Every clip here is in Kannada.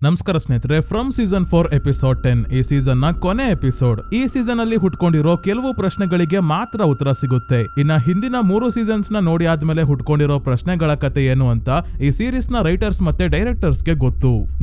ನಮಸ್ಕಾರ ಸ್ನೇಹಿತರೆ, ಫ್ರಮ್ ಸೀಸನ್ 4 ಎಪಿಸೋಡ್ 10 ಈ ಸೀಸನ್ ನ ಕೊನೆ ಎಪಿಸೋಡ್. ಈ ಸೀಸನ್ ಅಲ್ಲಿ ಹುಟ್ಕೊಂಡಿರೋ ಕೆಲವು ಪ್ರಶ್ನೆಗಳಿಗೆ ಮಾತ್ರ ಉತ್ತರ ಸಿಗುತ್ತೆ. ಇನ್ನ ಹಿಂದಿನ 3 ಸೀಸನ್ಸ್ ನ ನೋಡಿ ಆದ್ಮೇಲೆ ಹುಟ್ಕೊಂಡಿರೋ ಪ್ರಶ್ನೆಗಳ ಕತೆ ಏನು ಅಂತ ಈ ಸೀರೀಸ್ ನ ರೈಟರ್ಸ್ ಮತ್ತೆ ಡೈರೆಕ್ಟರ್ಸ್ ಗೆ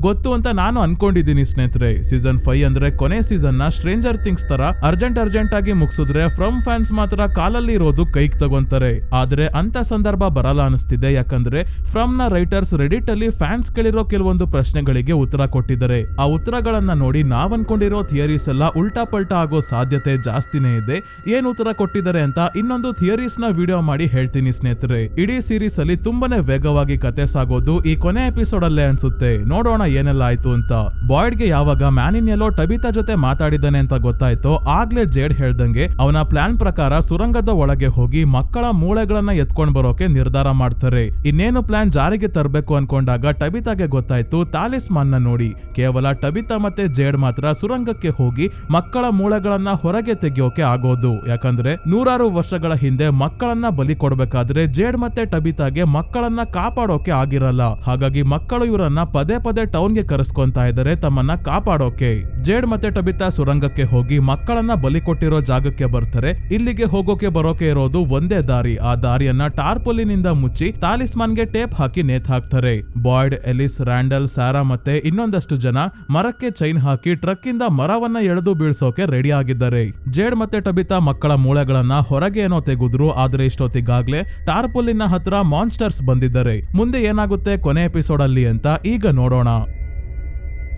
ಗೊತ್ತು ಅಂತ ನಾನು ಅನ್ಕೊಂಡಿದ್ದೀನಿ ಸ್ನೇಹಿತರೆ. ಸೀಸನ್ 5 ಅಂದ್ರೆ ಕೊನೆ ಸೀಸನ್ ನ ಸ್ಟ್ರೇಂಜರ್ ಥಿಂಗ್ಸ್ ತರ ಅರ್ಜೆಂಟ್ ಆಗಿ ಮುಗಿಸಿದ್ರೆ ಫ್ರಮ್ ಫ್ಯಾನ್ಸ್ ಮಾತ್ರ ಕಾಲಲ್ಲಿ ಇರೋದು ಕೈಗೆ ತಗೊಂತಾರೆ. ಆದ್ರೆ ಅಂತ ಸಂದರ್ಭ ಬರಲ್ಲ ಅನಿಸ್ತಿದೆ. ಯಾಕಂದ್ರೆ ಫ್ರಮ್ ನ ರೈಟರ್ಸ್ ರೆಡಿಟ್ ಅಲ್ಲಿ ಫ್ಯಾನ್ಸ್ ಕೇಳಿರೋ ಕೆಲವೊಂದು ಪ್ರಶ್ನೆಗಳಿಗೆ ಉತ್ತರ ಕೊಟ್ಟಿದ್ದಾರೆ. ಆ ಉತ್ತರಗಳನ್ನ ನೋಡಿ ನಾವ್ ಅನ್ಕೊಂಡಿರೋ ಥಿಯರೀಸ್ ಎಲ್ಲ ಉಲ್ಟಾ ಪಲ್ಟಾ ಆಗೋ ಸಾಧ್ಯತೆ ಜಾಸ್ತಿನೇ ಇದೆ. ಏನ್ ಉತ್ತರ ಕೊಟ್ಟಿದ್ದಾರೆ ಅಂತ ಇನ್ನೊಂದು ಥಿಯರೀಸ್ ನ ವಿಡಿಯೋ ಮಾಡಿ ಹೇಳ್ತೀನಿ ಸ್ನೇಹಿತರೆ. ಇಡೀ ಸೀರೀಸ್ ಅಲ್ಲಿ ತುಂಬಾನೇ ವೇಗವಾಗಿ ಕತೆ ಸಾಗೋದು ಈ ಕೊನೆ ಎಪಿಸೋಡ್ ಅಲ್ಲೇ ಅನ್ಸುತ್ತೆ. ನೋಡೋಣ ಏನೆಲ್ಲ ಆಯ್ತು ಅಂತ. ಬಾಯ್ಡ್ ಗೆ ಯಾವಾಗ ಮ್ಯಾನಿನ್ ಎಲ್ಲೋ ಟಬಿತಾ ಜೊತೆ ಮಾತಾಡಿದ್ದಾನೆ ಅಂತ ಗೊತ್ತಾಯ್ತೋ ಆಗ್ಲೇ ಜೇಡ್ ಹೇಳ್ದಂಗೆ ಅವನ ಪ್ಲಾನ್ ಪ್ರಕಾರ ಸುರಂಗದ ಒಳಗೆ ಹೋಗಿ ಮಕ್ಕಳ ಮೂಳೆಗಳನ್ನ ಎತ್ಕೊಂಡ್ ಬರೋಕೆ ನಿರ್ಧಾರ ಮಾಡ್ತಾರೆ. ಇನ್ನೇನು ಪ್ಲಾನ್ ಜಾರಿಗೆ ತರಬೇಕು ಅನ್ಕೊಂಡಾಗ ಟಬಿತಾಗೆ ಗೊತ್ತಾಯ್ತು ತಾಲಿಸ್ಮಾನ್ ನೋಡಿ ಕೇವಲ ಟಬಿತಾ ಮತ್ತೆ ಜೇಡ್ ಮಾತ್ರ ಸುರಂಗಕ್ಕೆ ಹೋಗಿ ಮಕ್ಕಳ ಮೂಳೆಗಳನ್ನ ಹೊರಗೆ ತೆಗೆಯೋಕೆ ಆಗೋದು. ಯಾಕಂದ್ರೆ 100 ವರ್ಷಗಳ ಹಿಂದೆ ಮಕ್ಕಳನ್ನ ಬಲಿ ಕೊಡ್ಬೇಕಾದ್ರೆ ಜೇಡ್ ಮತ್ತೆ ಟಬಿತಾಗೆ ಮಕ್ಕಳನ್ನ ಕಾಪಾಡೋಕೆ ಆಗಿರಲ್ಲ. ಹಾಗಾಗಿ ಮಕ್ಕಳು ಇವರನ್ನ ಪದೇ ಟೌನ್ಗೆ ಕರೆಸ್ಕೊಂತಾ ಇದ್ದಾರೆ ತಮ್ಮನ್ನ ಕಾಪಾಡೋಕೆ. ಜೇಡ್ ಮತ್ತೆ ಟಬಿತಾ ಸುರಂಗಕ್ಕೆ ಹೋಗಿ ಮಕ್ಕಳನ್ನ ಬಲಿ ಕೊಟ್ಟಿರೋ ಜಾಗಕ್ಕೆ ಬರ್ತಾರೆ. ಇಲ್ಲಿಗೆ ಹೋಗೋಕೆ ಬರೋಕೆ ಇರೋದು ಒಂದೇ ದಾರಿ. ಆ ದಾರಿಯನ್ನ ಟಾರ್ಪೋಲಿನಿಂದ ಮುಚ್ಚಿ ತಾಲಿಸ್ಮಾನ್ಗೆ ಟೇಪ್ ಹಾಕಿ ನೇತ್ ಹಾಕ್ತಾರೆ. ಬಾಯ್ಡ್, ಎಲಿಸ್, ರ್ಯಾಂಡಲ್, ಸಾರಾ ಮತ್ತೆ ಇನ್ನೊಂದಷ್ಟು ಜನ ಮರಕ್ಕೆ ಚೈನ್ ಹಾಕಿ ಟ್ರಕ್ ಇಂದ ಮರವನ್ನ ಎಳೆದು ಬೀಳ್ಸೋಕೆ ರೆಡಿ ಆಗಿದ್ದಾರೆ. ಜೇಡ್ ಮತ್ತೆ ಟಬಿತಾ ಮಕ್ಕಳ ಮೂಳೆಗಳನ್ನ ಹೊರಗೆ ಏನೋ ತೆಗೆದ್ರು. ಆದ್ರೆ ಇಷ್ಟೊತ್ತಿಗಾಗ್ಲೇ ಟಾರ್ಪೋಲಿನ ಹತ್ರ ಮಾನ್ಸ್ಟರ್ಸ್ ಬಂದಿದ್ದಾರೆ. ಮುಂದೆ ಏನಾಗುತ್ತೆ ಕೊನೆ ಎಪಿಸೋಡ್ ಅಲ್ಲಿ ಅಂತ ಈಗ ನೋಡೋಣ.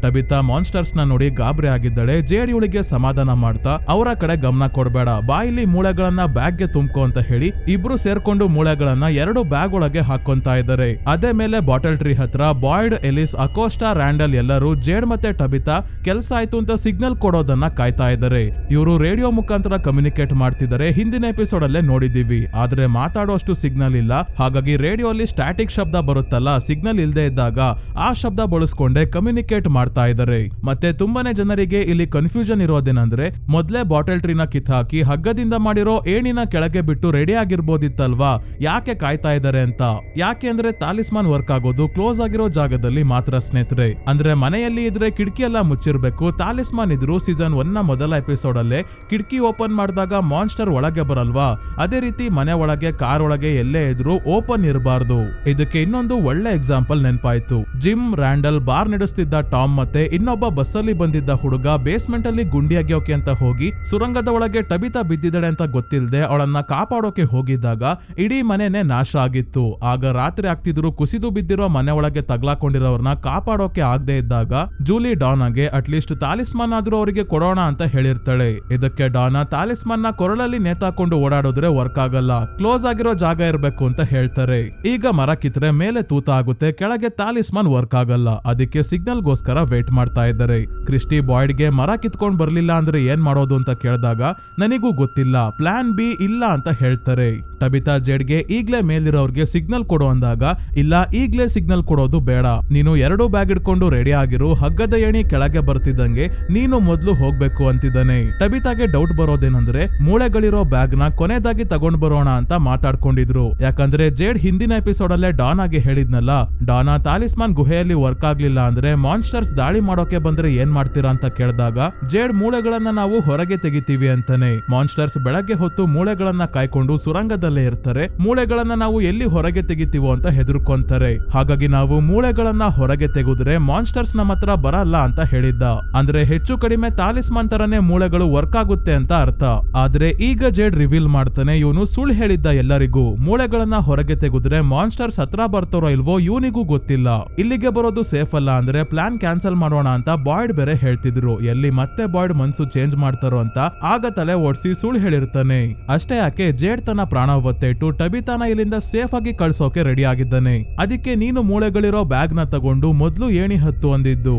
ಟಬಿತಾ ಮಾನ್ಸ್ಟರ್ಸ್ ನ ನೋಡಿ ಗಾಬರಿ ಆಗಿದ್ದಾಳೆ. ಜೇಡ್ ಇವಳಿಗೆ ಸಮಾಧಾನ ಮಾಡ್ತಾ ಅವರ ಕಡೆ ಗಮನ ಕೊಡಬೇಡ, ಬಾಯಿಲಿ ಮೂಳೆಗಳನ್ನ ಬ್ಯಾಗ್ ಗೆ ತುಂಬ್ಕೋ ಅಂತ ಹೇಳಿ ಇಬ್ರು ಸೇರ್ಕೊಂಡು ಮೂಳೆಗಳನ್ನ 2 ಬ್ಯಾಗ್ ಒಳಗೆ ಹಾಕೊಂತಾ ಇದ್ದಾರೆ. ಅದೇ ಮೇಲೆ ಬಾಟಲ್ ಟ್ರೀ ಹತ್ರ ಬಾಯ್ಡ್, ಎಲಿಸ್, ಅಕೋಸ್ಟಾ, ರ್ಯಾಂಡಲ್ ಎಲ್ಲರೂ ಜೇಡ್ ಮತ್ತೆ ಟಬಿತಾ ಕೆಲಸ ಆಯ್ತು ಅಂತ ಸಿಗ್ನಲ್ ಕೊಡೋದನ್ನ ಕಾಯ್ತಾ ಇದ್ದಾರೆ. ಇವರು ರೇಡಿಯೋ ಮುಖಾಂತರ ಕಮ್ಯುನಿಕೇಟ್ ಮಾಡ್ತಿದ್ದಾರೆ. ಹಿಂದಿನ ಎಪಿಸೋಡ್ ಅಲ್ಲೇ ನೋಡಿದೀವಿ. ಆದ್ರೆ ಮಾತಾಡೋಷ್ಟು ಸಿಗ್ನಲ್ ಇಲ್ಲ. ಹಾಗಾಗಿ ರೇಡಿಯೋ ಅಲ್ಲಿ ಸ್ಟ್ಯಾಟಿಕ್ ಶಬ್ದ ಬರುತ್ತಲ್ಲ, ಸಿಗ್ನಲ್ ಇಲ್ದೇ ಇದ್ದಾಗ ಆ ಶಬ್ದ ಬಳಸ್ಕೊಂಡೆ ಕಮ್ಯುನಿಕೇಟ್ ಮಾಡ್ತಾ ಇದ್ದಾರೆ. ಮತ್ತೆ ತುಂಬಾನೇ ಜನರಿಗೆ ಇಲ್ಲಿ ಕನ್ಫ್ಯೂಷನ್ ಇರೋದೇನಂದ್ರೆ ಮೊದ್ಲೇ ಬಾಟಲ್ ಟ್ರೀನ ಕಿತ್ತಾಕಿ ಹಗ್ಗದಿಂದ ಮಾಡಿರೋ ಏಣಿನ ಕೆಳಗೆ ಬಿಟ್ಟು ರೆಡಿ ಆಗಿರ್ಬೋದಿತ್ತಲ್ವಾ, ಯಾಕೆ ಕಾಯ್ತಾ ಇದ್ದಾರೆ ಅಂತ. ಯಾಕೆ ಅಂದ್ರೆ ತಾಲಿಸ್ಮಾನ್ ವರ್ಕ್ ಆಗೋದು ಕ್ಲೋಸ್ ಆಗಿರೋ ಜಾಗದಲ್ಲಿ ಮಾತ್ರ ಸ್ನೇಹಿತರೆ. ಅಂದ್ರೆ ಮನೆಯಲ್ಲಿ ಇದ್ರೆ ಕಿಟಕಿ ಎಲ್ಲ ಮುಚ್ಚಿರ್ಬೇಕು. ತಾಲಿಸ್ಮಾನ್ ಇದ್ರು ಸೀಸನ್ 1 ನ ಮೊದಲ ಎಪಿಸೋಡ್ ಅಲ್ಲೇ ಕಿಟಕಿ ಓಪನ್ ಮಾಡಿದಾಗ ಮಾನ್ಸ್ಟರ್ ಒಳಗೆ ಬರಲ್ವಾ, ಅದೇ ರೀತಿ ಮನೆ ಒಳಗೆ, ಕಾರ್ ಒಳಗೆ ಎಲ್ಲೇ ಇದ್ರು ಓಪನ್ ಇರಬಾರ್ದು. ಇದಕ್ಕೆ ಇನ್ನೊಂದು ಒಳ್ಳೆ ಎಕ್ಸಾಂಪಲ್ ನೆನಪಾಯ್ತು. ಜಿಮ್, ರ್ಯಾಂಡಲ್ ಬಾರ್ ನಡೆಸ್ತಿದ್ದ ಟಾಮ್ ಮತ್ತೆ ಇನ್ನೊಬ್ಬ ಬಸ್ಸಲ್ಲಿ ಬಂದಿದ್ದ ಹುಡುಗ ಬೇಸ್ಮೆಂಟ್ ಅಲ್ಲಿ ಗುಂಡಿ ಅಗ್ಯೋಕೆ ಅಂತ ಹೋಗಿ ಸುರಂಗದ ಒಳಗೆ ಟಬಿತಾ ಬಿದ್ದಿದ್ದಾಳೆ ಅಂತ ಗೊತ್ತಿಲ್ಲದೆ ಅವಳನ್ನ ಕಾಪಾಡೋಕೆ ಹೋಗಿದ್ದಾಗ ಇಡೀ ಮನೆನೇ ನಾಶ ಆಗಿತ್ತು. ಆಗ ರಾತ್ರಿ ಆಗ್ತಿದ್ರು. ಕುಸಿದು ಬಿದ್ದಿರೋ ಮನೆ ಒಳಗೆ ತಗ್ಲಾಕೊಂಡಿರೋರ್ನ ಕಾಪಾಡೋಕೆ ಆಗದೆ ಇದ್ದಾಗ ಜೂಲಿ ಡಾನಾಗೆ ಅಟ್ಲೀಸ್ಟ್ ತಾಲಿಸ್ಮಾನ್ ಆದ್ರೂ ಅವರಿಗೆ ಕೊಡೋಣ ಅಂತ ಹೇಳಿರ್ತಾಳೆ. ಇದಕ್ಕೆ ಡಾನಾ ತಾಲಿಸ್ಮಾನ್ ನ ಕೊರಳಲ್ಲಿ ನೇತಾಕೊಂಡು ಓಡಾಡಿದ್ರೆ ವರ್ಕ್ ಆಗಲ್ಲ, ಕ್ಲೋಸ್ ಆಗಿರೋ ಜಾಗ ಇರ್ಬೇಕು ಅಂತ ಹೇಳ್ತಾರೆ. ಈಗ ಮರ ಕಿತ್ರೆ ಮೇಲೆ ತೂತ ಆಗುತ್ತೆ, ಕೆಳಗೆ ತಾಲಿಸ್ಮಾನ್ ವರ್ಕ್ ಆಗಲ್ಲ. ಅದಕ್ಕೆ ಸಿಗ್ನಲ್ ಗೋಸ್ಕರ ವೇಟ್ ಮಾಡ್ತಾ ಇದ್ದಾರೆ. ಕ್ರಿಸ್ಟಿ ಬಾಯ್ಡ್ ಗೆ ಮರ ಕಿತ್ಕೊಂಡ್ ಬರ್ಲಿಲ್ಲ ಅಂದ್ರೆ ಏನ್ ಮಾಡೋದು ಅಂತ ಕೇಳಿದಾಗ ನನಗೂ ಗೊತ್ತಿಲ್ಲ, ಪ್ಲಾನ್ ಬಿ ಇಲ್ಲ ಅಂತ ಹೇಳ್ತಾರೆ. ಟಬಿತಾ ಜೇಡ್ಗೆ ಈಗ್ಲೇ ಮೇಲಿರೋರ್ಗೆ ಸಿಗ್ನಲ್ ಕೊಡು ಅಂದಾಗ ಇಲ್ಲ, ಈಗ್ಲೇ ಸಿಗ್ನಲ್ ಕೊಡೋದು ಬೇಡ, ನೀನು 2 ಬ್ಯಾಗ್ ಇಟ್ಕೊಂಡು ರೆಡಿ ಆಗಿರು, ಹಗ್ಗದ ಏಣಿ ಕೆಳಗೆ ಬರ್ತಿದ್ದಂಗೆ ನೀನು ಮೊದ್ಲು ಹೋಗ್ಬೇಕು ಅಂತಿದ್ದಾನೆ. ಟಬಿತಾಗೆ ಡೌಟ್ ಬರೋದೇನಂದ್ರೆ ಮೂಳೆಗಳಿರೋ ಬ್ಯಾಗ್ ನ ಕೊನೆದಾಗಿ ತಗೊಂಡ್ ಬರೋಣ ಅಂತ ಮಾತಾಡ್ಕೊಂಡಿದ್ರು. ಯಾಕಂದ್ರೆ ಜೇಡ್ ಹಿಂದಿನ ಎಪಿಸೋಡ್ ಅಲ್ಲೇ ಡಾನಾಗೆ ಹೇಳಿದ್ನಲ್ಲ, ಡಾನಾ ತಾಲಿಸ್ಮಾನ್ ಗುಹೆಯಲ್ಲಿ ವರ್ಕ್ ಆಗ್ಲಿಲ್ಲ ಅಂದ್ರೆ ಮಾನ್ಸ್ಟರ್ಸ್ ದಾಳಿ ಮಾಡೋಕೆ ಬಂದ್ರೆ ಏನ್ ಮಾಡ್ತೀರಾ ಅಂತ ಕೇಳಿದಾಗ ಜೇಡ್ ಮೂಳೆಗಳನ್ನ ನಾವು ಹೊರಗೆ ತೆಗಿತೀವಿ ಅಂತಾನೆ. ಮಾನ್ಸ್ಟರ್ಸ್ ಬೆಳಗ್ಗೆ ಹೊತ್ತು ಮೂಳೆಗಳನ್ನ ಕಾಯ್ಕೊಂಡು ಸುರಂಗದಲ್ಲೇ ಇರ್ತಾರೆ. ಮೂಳೆಗಳನ್ನ ನಾವು ಎಲ್ಲಿ ಹೊರಗೆ ತೆಗಿತೀವೋ ಅಂತ ಹೆದರ್ಕೊಂತಾರೆ. ಹಾಗಾಗಿ ನಾವು ಮೂಳೆಗಳನ್ನ ಹೊರಗೆ ತೆಗೆದ್ರೆ ಮಾನ್ಸ್ಟರ್ಸ್ ನಮ್ಮ ಹತ್ರ ಬರಲ್ಲ ಅಂತ ಹೇಳಿದ್ದ. ಅಂದ್ರೆ ಹೆಚ್ಚು ಕಡಿಮೆ ತಾಲಿಸ್ಮಾನ್ ತರನೇ ಮೂಳೆಗಳು ವರ್ಕ್ ಆಗುತ್ತೆ ಅಂತ ಅರ್ಥ. ಆದ್ರೆ ಈಗ ಜೇಡ್ ರಿವೀಲ್ ಮಾಡ್ತಾನೆ, ಇವನು ಸುಳ್ಳು ಹೇಳಿದ್ದ ಎಲ್ಲರಿಗೂ. ಮೂಳೆಗಳನ್ನ ಹೊರಗೆ ತೆಗೆದ್ರೆ ಮಾನ್ಸ್ಟರ್ಸ್ ಹತ್ರ ಬರ್ತಾರೋ ಇಲ್ವೋ ಇವನಿಗೂ ಗೊತ್ತಿಲ್ಲ. ಇಲ್ಲಿಗೆ ಬರೋದು ಸೇಫ್ ಅಲ್ಲ ಅಂದ್ರೆ ಪ್ಲಾನ್ ಕ್ಯಾನ್ಸಲ್ ಮಾಡೋಣ ಅಂತ ಬಾಯ್ಡ್ ಬೇರೆ ಹೇಳ್ತಿದ್ರು. ಎಲ್ಲಿ ಮತ್ತೆ ಬಾಯ್ಡ್ ಮನ್ಸು ಚೇಂಜ್ ಮಾಡ್ತಾರೋ ಅಂತ ಆಗ ತಲೆ ಓಡಿಸಿ ಸುಳ್ಳು ಹೇಳಿರ್ತಾನೆ. ಅಷ್ಟೇ ಯಾಕೆ ಜೇಡ್ ತನ್ನ ಪ್ರಾಣ ಒತ್ತೆ ಇಟ್ಟು ಟಬಿತಾನ ಇಲ್ಲಿಂದ ಸೇಫ್ ಆಗಿ ಕಳ್ಸೋಕೆ ರೆಡಿ ಆಗಿದ್ದಾನೆ. ಅದಕ್ಕೆ ನೀನು ಮೂಳೆಗಳಿರೋ ಬ್ಯಾಗ್ ನ ತಗೊಂಡು ಮೊದ್ಲು ಏಣಿ ಹತ್ತು ಅಂದಿದ್ದು.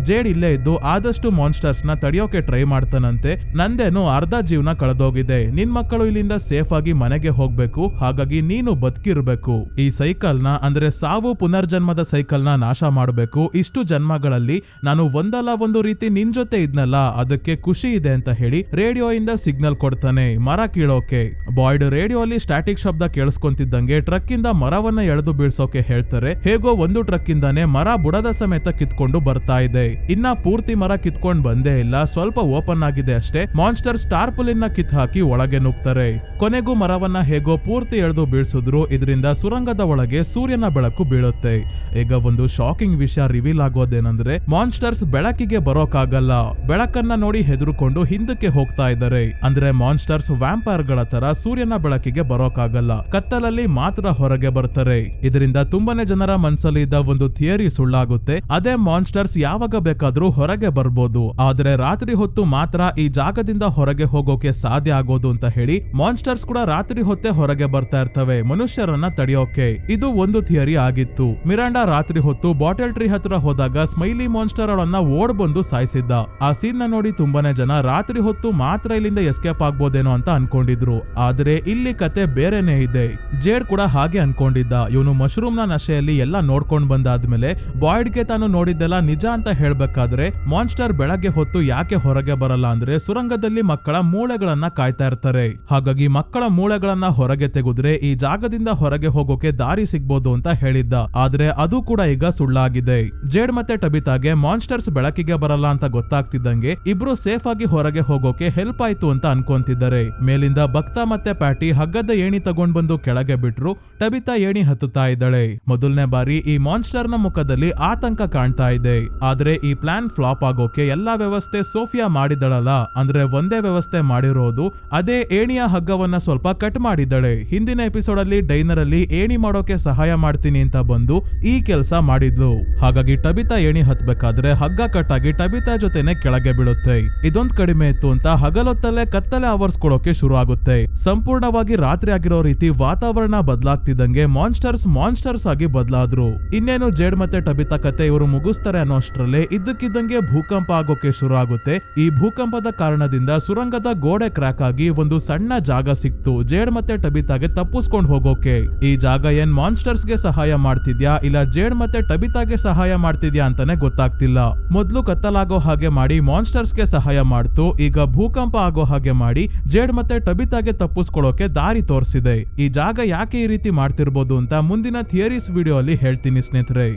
ಜೇಡ್ ಇಲ್ಲೇ ಇದ್ದು ಆದಷ್ಟು ಮಾನ್ಸ್ಟರ್ಸ್ ನ ತಡೆಯೋಕೆ ಟ್ರೈ ಮಾಡ್ತಾನಂತೆ. ನಂದೇನು ಅರ್ಧ ಜೀವನ ಕಳೆದೋಗಿದೆ, ನಿನ್ ಮಕ್ಕಳು ಇಲ್ಲಿಂದ ಸೇಫ್ ಆಗಿ ಮನೆಗೆ ಹೋಗ್ಬೇಕು, ಹಾಗಾಗಿ ನೀನು ಬದುಕಿರ್ಬೇಕು. ಈ ಸೈಕಲ್ ನ ಅಂದ್ರೆ ಸಾವು ಪುನರ್ಜನ್ಮದ ಸೈಕಲ್ ನ ನಾಶ ಮಾಡಬೇಕು. ಇಷ್ಟು ಜನ್ಮಗಳಲ್ಲಿ ನಾನು ಒಂದಲ್ಲ ಒಂದು ರೀತಿ ನಿನ್ ಜೊತೆ ಇದ್ನಲ್ಲ, ಅದಕ್ಕೆ ಖುಷಿ ಇದೆ ಅಂತ ಹೇಳಿ ರೇಡಿಯೋ ಇಂದ ಸಿಗ್ನಲ್ ಕೊಡ್ತಾನೆ ಮರ ಕೀಳೋಕೆ. ಬಾಯ್ಡ್ ರೇಡಿಯೋ ಅಲ್ಲಿ ಸ್ಟ್ಯಾಟಿಕ್ ಶಬ್ದ ಕೇಳಿಸ್ಕೊಂತಿದ್ದಂಗೆ ಟ್ರಕ್ ಇಂದ ಮರವನ್ನ ಎಳೆದು ಬೀಳ್ಸೋಕೆ ಹೇಳ್ತಾರೆ. ಹೇಗೋ ಒಂದು ಟ್ರಕ್ ಇಂದಾನೆ ಮರ ಬುಡದ ಸಮೇತ ಕಿತ್ಕೊಂಡು ಬರ್ತಾ ಇದೆ. ಇನ್ನ ಪೂರ್ತಿ ಮರ ಕಿತ್ಕೊಂಡ್ ಬಂದೇ ಇಲ್ಲ, ಸ್ವಲ್ಪ ಓಪನ್ ಆಗಿದೆ ಅಷ್ಟೇ. ಮಾನ್ಸ್ಟರ್ ಟಾರ್ಪುಲಿನ್ ನ ಕಿತ್ ಹಾಕಿ ಒಳಗೆ ನುಗ್ತಾರೆ. ಕೊನೆಗೂ ಮರವನ್ನ ಹೇಗೋ ಪೂರ್ತಿ ಎಳೆದು ಬೀಳ್ಸಿದ್ರು. ಇದರಿಂದ ಸುರಂಗದ ಒಳಗೆ ಸೂರ್ಯನ ಬೆಳಕು ಬೀಳುತ್ತೆ. ಈಗ ಒಂದು ಶಾಕಿಂಗ್ ವಿಷಯ ರಿವೀಲ್ ಆಗೋದೇನಂದ್ರೆ ಮಾನ್ಸ್ಟರ್ಸ್ ಬೆಳಕಿಗೆ ಬರೋಕಾಗಲ್ಲ. ಬೆಳಕನ್ನ ನೋಡಿ ಹೆದರ್ಕೊಂಡು ಹಿಂದಕ್ಕೆ ಹೋಗ್ತಾ ಇದ್ದಾರೆ. ಅಂದ್ರೆ ಮಾನ್ಸ್ಟರ್ಸ್ ವ್ಯಾಂಪೈರ್ ಗಳ ತರ ಸೂರ್ಯನ ಬೆಳಕಿಗೆ ಬರೋಕಾಗಲ್ಲ, ಕತ್ತಲಲ್ಲಿ ಮಾತ್ರ ಹೊರಗೆ ಬರ್ತಾರೆ. ಇದರಿಂದ ತುಂಬಾನೇ ಜನರ ಮನಸ್ಸಲ್ಲಿ ಇದ್ದ ಒಂದು ಥಿಯರಿ ಸುಳ್ಳಾಗುತ್ತೆ. ಅದೇ ಮಾನ್ಸ್ಟರ್ಸ್ ಯಾವಾಗ ಬೇಕಾದ್ರೂ ಹೊರಗೆ ಬರ್ಬೋದು, ಆದ್ರೆ ರಾತ್ರಿ ಹೊತ್ತು ಮಾತ್ರ ಈ ಜಾಗದಿಂದ ಹೊರಗೆ ಹೋಗೋಕೆ ಸಾಧ್ಯ ಆಗೋದು ಅಂತ ಹೇಳಿ ಮಾನ್ಸ್ಟರ್ಸ್ ಕೂಡ ರಾತ್ರಿ ಹೊತ್ತೇ ಹೊರಗೆ ಬರ್ತಾ ಇರ್ತವೆ ಮನುಷ್ಯರನ್ನ ತಡೆಯೋಕೆ. ಇದು ಒಂದು ಥಿಯರಿ ಆಗಿತ್ತು. ಮಿರಾಂಡಾ ರಾತ್ರಿ ಹೊತ್ತು ಬಾಟಲ್ ಟ್ರೀ ಹತ್ರ ಹೋದಾಗ ಸ್ಮೈಲಿ ಮಾನ್ಸ್ಟರ್ ಅವಳನ್ನ ಓಡ್ ಬಂದು ಸಾಯಿಸಿದ್ದ. ಆ ಸೀನ್ ನ ನೋಡಿ ತುಂಬಾನೇ ಜನ ರಾತ್ರಿ ಹೊತ್ತು ಮಾತ್ರ ಇಲ್ಲಿಂದ ಎಸ್ಕೇಪ್ ಆಗ್ಬೋದೇನೋ ಅಂತ ಅನ್ಕೊಂಡಿದ್ರು. ಆದ್ರೆ ಇಲ್ಲಿ ಕತೆ ಬೇರೆನೇ ಇದೆ. ಜೇಡ್ ಕೂಡ ಹಾಗೆ ಅನ್ಕೊಂಡಿದ್ದ. ಇವನು ಮಶ್ರೂಮ್ ನ ನಶೆಯಲ್ಲಿ ಎಲ್ಲ ನೋಡ್ಕೊಂಡ್ ಬಂದಾದ್ಮೇಲೆ ಬಾಯ್ಡ್ ಗೆ ತಾನು ನೋಡಿದ್ದೆಲ್ಲ ನಿಜ ಅಂತ ಹೇಳ್ಬೇಕಾದ್ರೆ ಮಾನ್ಸ್ಟರ್ ಬೆಳಗ್ಗೆ ಹೊತ್ತು ಯಾಕೆ ಹೊರಗೆ ಬರಲ್ಲ ಅಂದ್ರೆ ಸುರಂಗದಲ್ಲಿ ಮಕ್ಕಳ ಮೂಳೆಗಳನ್ನ ಕಾಯ್ತಾ ಇರ್ತಾರೆ. ಹಾಗಾಗಿ ಮಕ್ಕಳ ಮೂಳೆಗಳನ್ನ ಹೊರಗೆ ತೆಗೆದ್ರೆ ಈ ಜಾಗದಿಂದ ಹೊರಗೆ ಹೋಗೋಕೆ ದಾರಿ ಸಿಗ್ಬೋದು ಅಂತ ಹೇಳಿದ್ದ. ಆದ್ರೆ ಅದು ಕೂಡ ಈಗ ಸುಳ್ಳಾಗಿದೆ. ಜೇಡ್ ಮತ್ತೆ ಟಬಿತಾಗೆ ಮಾನ್ಸ್ಟರ್ಸ್ ಬೆಳಕಿಗೆ ಬರಲ್ಲ ಅಂತ ಗೊತ್ತಾಗ್ತಿದ್ದಂಗೆ ಇಬ್ರು ಸೇಫ್ ಆಗಿ ಹೊರಗೆ ಹೋಗೋಕೆ ಹೆಲ್ಪ್ ಆಯ್ತು ಅಂತ ಅನ್ಕೊಂತಿದ್ದಾರೆ. ಮೇಲಿಂದ ಭಕ್ತ ಮತ್ತೆ ಪ್ಯಾಟಿ ಹಗ್ಗದ ಏಣಿ ತಗೊಂಡ್ ಬಂದು ಕೆಳಗೆ ಬಿಟ್ರು. ಟಬಿತಾ ಏಣಿ ಹತ್ತುತ್ತಾ ಇದ್ದಾಳೆ. ಮೊದಲನೇ ಬಾರಿ ಈ ಮಾನ್ಸ್ಟರ್ ನ ಮುಖದಲ್ಲಿ ಆತಂಕ ಕಾಣ್ತಾ ಇದೆ. ಆದ್ರೆ ಈ ಪ್ಲಾನ್ ಫ್ಲಾಪ್ ಆಗೋಕೆ ಎಲ್ಲಾ ವ್ಯವಸ್ಥೆ ಸೋಫಿಯಾ ಮಾಡಿದಳಲ್ಲ, ಅಂದ್ರೆ ಒಂದೇ ವ್ಯವಸ್ಥೆ ಮಾಡಿರೋದು. ಅದೇ ಏಣಿಯ ಹಗ್ಗವನ್ನ ಸ್ವಲ್ಪ ಕಟ್ ಮಾಡಿದಳೆ. ಹಿಂದಿನ ಎಪಿಸೋಡ್ ಅಲ್ಲಿ ಡೈನರ್ ಅಲ್ಲಿ ಏಣಿ ಮಾಡೋಕೆ ಸಹಾಯ ಮಾಡ್ತೀನಿ ಅಂತ ಬಂದು ಈ ಕೆಲಸ ಮಾಡಿದ್ಲು. ಹಾಗಾಗಿ ಟಬಿತಾ ಏಣಿ ಹತ್ಬೇಕಾದ್ರೆ ಹಗ್ಗ ಕಟ್ ಆಗಿ ಟಬಿತಾ ಜೊತೆನೆ ಕೆಳಗೆ ಬೀಳುತ್ತೆ. ಇದೊಂದ್ ಕಡಿಮೆ ಇತ್ತು ಅಂತ ಹಗಲೊತ್ತಲ್ಲೇ ಕತ್ತಲೆ ಆವರಿಸ್ಕೊಳ್ಳೋಕೆ ಶುರು ಆಗುತ್ತೆ. ಸಂಪೂರ್ಣವಾಗಿ ರಾತ್ರಿ ಆಗಿರೋ ರೀತಿ ವಾತಾವರಣ ಬದಲಾಗ್ತಿದ್ದಂಗೆ ಮಾನ್ಸ್ಟರ್ಸ್ ಆಗಿ ಬದಲಾದ್ರು. ಇನ್ನೇನು ಜೇಡ್ ಮತ್ತೆ ಟಬಿತಾ ಕತೆ ಇವರು ಮುಗಿಸ್ತಾರೆ ಅನ್ನೋಷ್ಟ್ರಲ್ಲೇ ಇದ್ದಕ್ಕಿದ್ದಂಗೆ ಭೂಕಂಪ ಆಗೋಕೆ ಶುರು ಆಗುತ್ತೆ. ಈ ಭೂಕಂಪದ ಕಾರಣದಿಂದ ಸುರಂಗದ ಗೋಡೆ ಕ್ರ್ಯಾಕ್ ಆಗಿ ಒಂದು ಸಣ್ಣ ಜಾಗ ಸಿಕ್ತು ಜೇಡ್ ಮತ್ತೆ ಟಬಿತಾಗೆ ತಪ್ಪಿಸ್ಕೊಂಡು ಹೋಗೋಕೆ. ಈ ಜಾಗ ಏನ್ ಮಾನ್ಸ್ಟರ್ಸ್ ಗೆ ಸಹಾಯ ಮಾಡ್ತಿದ್ಯಾ ಇಲ್ಲ ಜೇಡ್ ಮತ್ತೆ ಟಬಿತಾಗೆ ಸಹಾಯ ಮಾಡ್ತಿದ್ಯಾ ಅಂತಾನೆ ಗೊತ್ತಾಗ್ತಿಲ್ಲ. ಮೊದ್ಲು ಕತ್ತಲಾಗೋ ಹಾಗೆ ಮಾಡಿ ಮಾನ್ಸ್ಟರ್ಸ್ ಗೆ ಸಹಾಯ ಮಾಡ್ತು, ಈಗ ಭೂಕಂಪ ಆಗೋ ಹಾಗೆ ಮಾಡಿ ಜೇಡ್ ಮತ್ತೆ ಟಬಿತಾಗೆ ತಪ್ಪಿಸ್ಕೊಳ್ಳೋಕೆ ದಾರಿ ತೋರಿಸಿದೆ. ಈ ಜಾಗ ಯಾಕೆ ಈ ರೀತಿ ಮಾಡ್ತಿರ್ಬೋದು ಅಂತ ಮುಂದಿನ ಥಿಯರೀಸ್ ವಿಡಿಯೋ ಅಲ್ಲಿ ಹೇಳ್ತೀನಿ ಸ್ನೇಹಿತರೆ.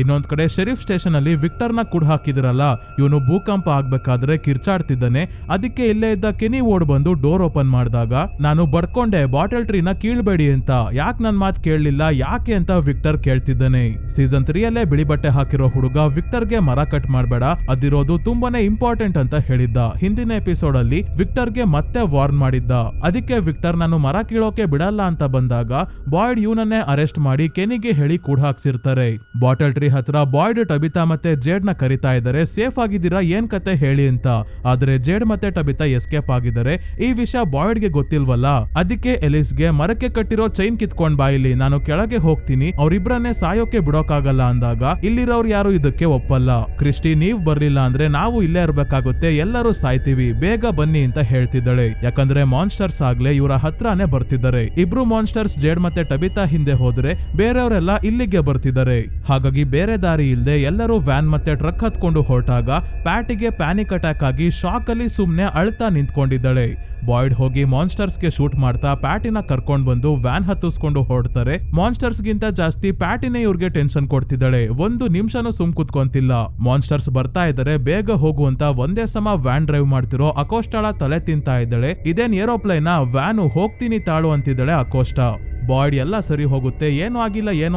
ಇನ್ನೊಂದ್ ಕಡೆ ಶೆರೀಫ್ ಸ್ಟೇಷನ್ ಅಲ್ಲಿ ವಿಕ್ಟರ್ ನ ಕೂಡ ಹಾಕಿದ್ರಲ್ಲ, ಇವನು ಭೂಕಂಪ ಆಗ್ಬೇಕಾದ್ರೆ ಕಿರ್ಚಾಡ್ತಿದ್ದಾನೆ. ಅದಕ್ಕೆ ಇಲ್ಲೇ ಇದ್ದ ಕೆನಿ ಓಡ್ ಬಂದು ಡೋರ್ ಓಪನ್ ಮಾಡಿದಾಗ ನಾನು ಬಡ್ಕೊಂಡೆ ಬಾಟಲ್ ಟ್ರೀನ ಕೀಳ್ಬೇಡಿ ಅಂತ, ಯಾಕೆ ನನ್ ಮಾತ್ ಕೇಳಲಿಲ್ಲ ಯಾಕೆ ಅಂತ ವಿಕ್ಟರ್ ಕೇಳ್ತಿದ್ದಾನೆ. ಸೀಸನ್ 3 ಅಲ್ಲೇ ಬಿಳಿ ಬಟ್ಟೆ ಹಾಕಿರೋ ಹುಡುಗ ವಿಕ್ಟರ್ ಗೆ ಮರ ಕಟ್ ಮಾಡ್ಬೇಡ, ಅದಿರೋದು ತುಂಬಾನೇ ಇಂಪಾರ್ಟೆಂಟ್ ಅಂತ ಹೇಳಿದ್ದ. ಹಿಂದಿನ ಎಪಿಸೋಡ್ ಅಲ್ಲಿ ವಿಕ್ಟರ್ ಗೆ ಮತ್ತೆ ವಾರ್ನ್ ಮಾಡಿದ್ದ. ಅದಕ್ಕೆ ವಿಕ್ಟರ್ ನಾನು ಮರ ಕೀಳೋಕೆ ಬಿಡಲ್ಲ ಅಂತ ಬಂದಾಗ ಬಾಯ್ಡ್ ಇವನನ್ನೇ ಅರೆಸ್ಟ್ ಮಾಡಿ ಕೆನಿಗೆ ಹೇಳಿ ಕೂಡ ಹಾಕ್ಸಿರ್ತಾರೆ. ಬಾಟಲ್ ಟ್ರೀ ಹತ್ರ ಬಾಯ್ಡ್ ಟಬಿತಾ ಮತ್ತೆ ಜೇಡ್ ನ ಕರಿತಾ ಇದ್ದಾರೆ, ಸೇಫ್ ಆಗಿದ್ದೀರಾ ಏನ್ ಕತೆ ಹೇಳಿ ಅಂತ. ಆದ್ರೆ ಜೇಡ್ ಮತ್ತೆ ಟಬಿತಾ ಎಸ್ಕೇಪ್ ಆಗಿದ್ದಾರೆ. ಈ ವಿಷಯ ಬಾಯ್ಡ್ ಗೆ ಗೊತ್ತಿಲ್ವಲ್ಲ, ಅದಕ್ಕೆ ಎಲಿಸ್ ಗೆ ಮರಕ್ಕೆ ಕಟ್ಟಿರೋ ಚೈನ್ ಕಿತ್ಕೊಂಡ್ ಬಾಯಿಲಿ, ನಾನು ಕೆಳಗೆ ಹೋಗ್ತೀನಿ, ಅವ್ರಿಬ್ರನ್ನೇ ಸಾಯೋಕೆ ಬಿಡೋಕಾಗಲ್ಲ ಅಂದಾಗ ಇಲ್ಲಿರೋರು ಯಾರು ಇದಕ್ಕೆ ಒಪ್ಪಲ್ಲ. ಕ್ರಿಸ್ಟಿ ನೀವ್ ಬರ್ಲಿಲ್ಲ ಅಂದ್ರೆ ನಾವು ಇಲ್ಲೇ ಇರ್ಬೇಕಾಗುತ್ತೆ, ಎಲ್ಲರೂ ಸಾಯ್ತೀವಿ, ಬೇಗ ಬನ್ನಿ ಅಂತ ಹೇಳ್ತಿದ್ದಾಳೆ. ಯಾಕಂದ್ರೆ ಮಾನ್ಸ್ಟರ್ಸ್ ಆಗ್ಲೇ ಇವರ ಹತ್ರನೇ ಬರ್ತಿದ್ದಾರೆ. ಇಬ್ರು ಮಾನ್ಸ್ಟರ್ಸ್ ಜೇಡ್ ಮತ್ತೆ ಟಬಿತಾ ಹಿಂದೆ ಹೋದ್ರೆ ಬೇರೆಯವರೆಲ್ಲ ಇಲ್ಲಿಗೆ ಬರ್ತಿದ್ದಾರೆ. ಹಾಗಾಗಿ ಬೇರೆ ದಾರಿ ಇಲ್ಲದೆ ಎಲ್ಲರೂ ವ್ಯಾನ್ ಮತ್ತೆ ಟ್ರಕ್ ಹತ್ಕೊಂಡು ಹೊರಟಾಗ ಪ್ಯಾಟಿಗೆ ಪ್ಯಾನಿಕ್ ಅಟ್ಯಾಕ್ ಆಗಿ ಶಾಕ್ ಅಲ್ಲಿ ಸುಮ್ನೆ ಅಳ್ತಾ ನಿಂತ್ಕೊಂಡಿದ್ದಾಳೆ. ಬಾಯ್ಡ್ ಹೋಗಿ ಮಾನ್ಸ್ಟರ್ಸ್ ಗೆ ಶೂಟ್ ಮಾಡ್ತಾ ಪ್ಯಾಟಿನ ಕರ್ಕೊಂಡ್ ಬಂದು ವ್ಯಾನ್ ಹತ್ತಿಸ್ಕೊಂಡು ಹೊರಡ್ತಾರೆ. ಮಾನ್ಸ್ಟರ್ಸ್ ಗಿಂತ ಜಾಸ್ತಿ ಪ್ಯಾಟಿನೇ ಇವ್ರಿಗೆ ಟೆನ್ಷನ್ ಕೊಡ್ತಿದ್ದಾಳೆ. ಒಂದು ನಿಮಿಷನೂ ಸುಮ್ ಕುತ್ಕೊಂತಿಲ್ಲ. ಮಾನ್ಸ್ಟರ್ಸ್ ಬರ್ತಾ ಇದ್ದಾರೆ, ಬೇಗ ಹೋಗುವಂತ ಒಂದೇ ಸಮ ವ್ಯಾನ್ ಡ್ರೈವ್ ಮಾಡ್ತಿರೋ ಅಕೋಸ್ಟಾಳ ತಲೆ ತಿಂತಾ ಇದ್ದಾಳೆ. ಇದೇನ್ ಏರೋಪ್ಲೇನ್ ವ್ಯಾನು, ಹೋಗ್ತೀನಿ ತಾಳು ಅಂತಿದ್ದಾಳೆ ಅಕೋಸ್ಟಾ. ಬಾಯ್ಡ್ ಎಲ್ಲ ಸರಿ ಹೋಗುತ್ತೆ, ಏನೂ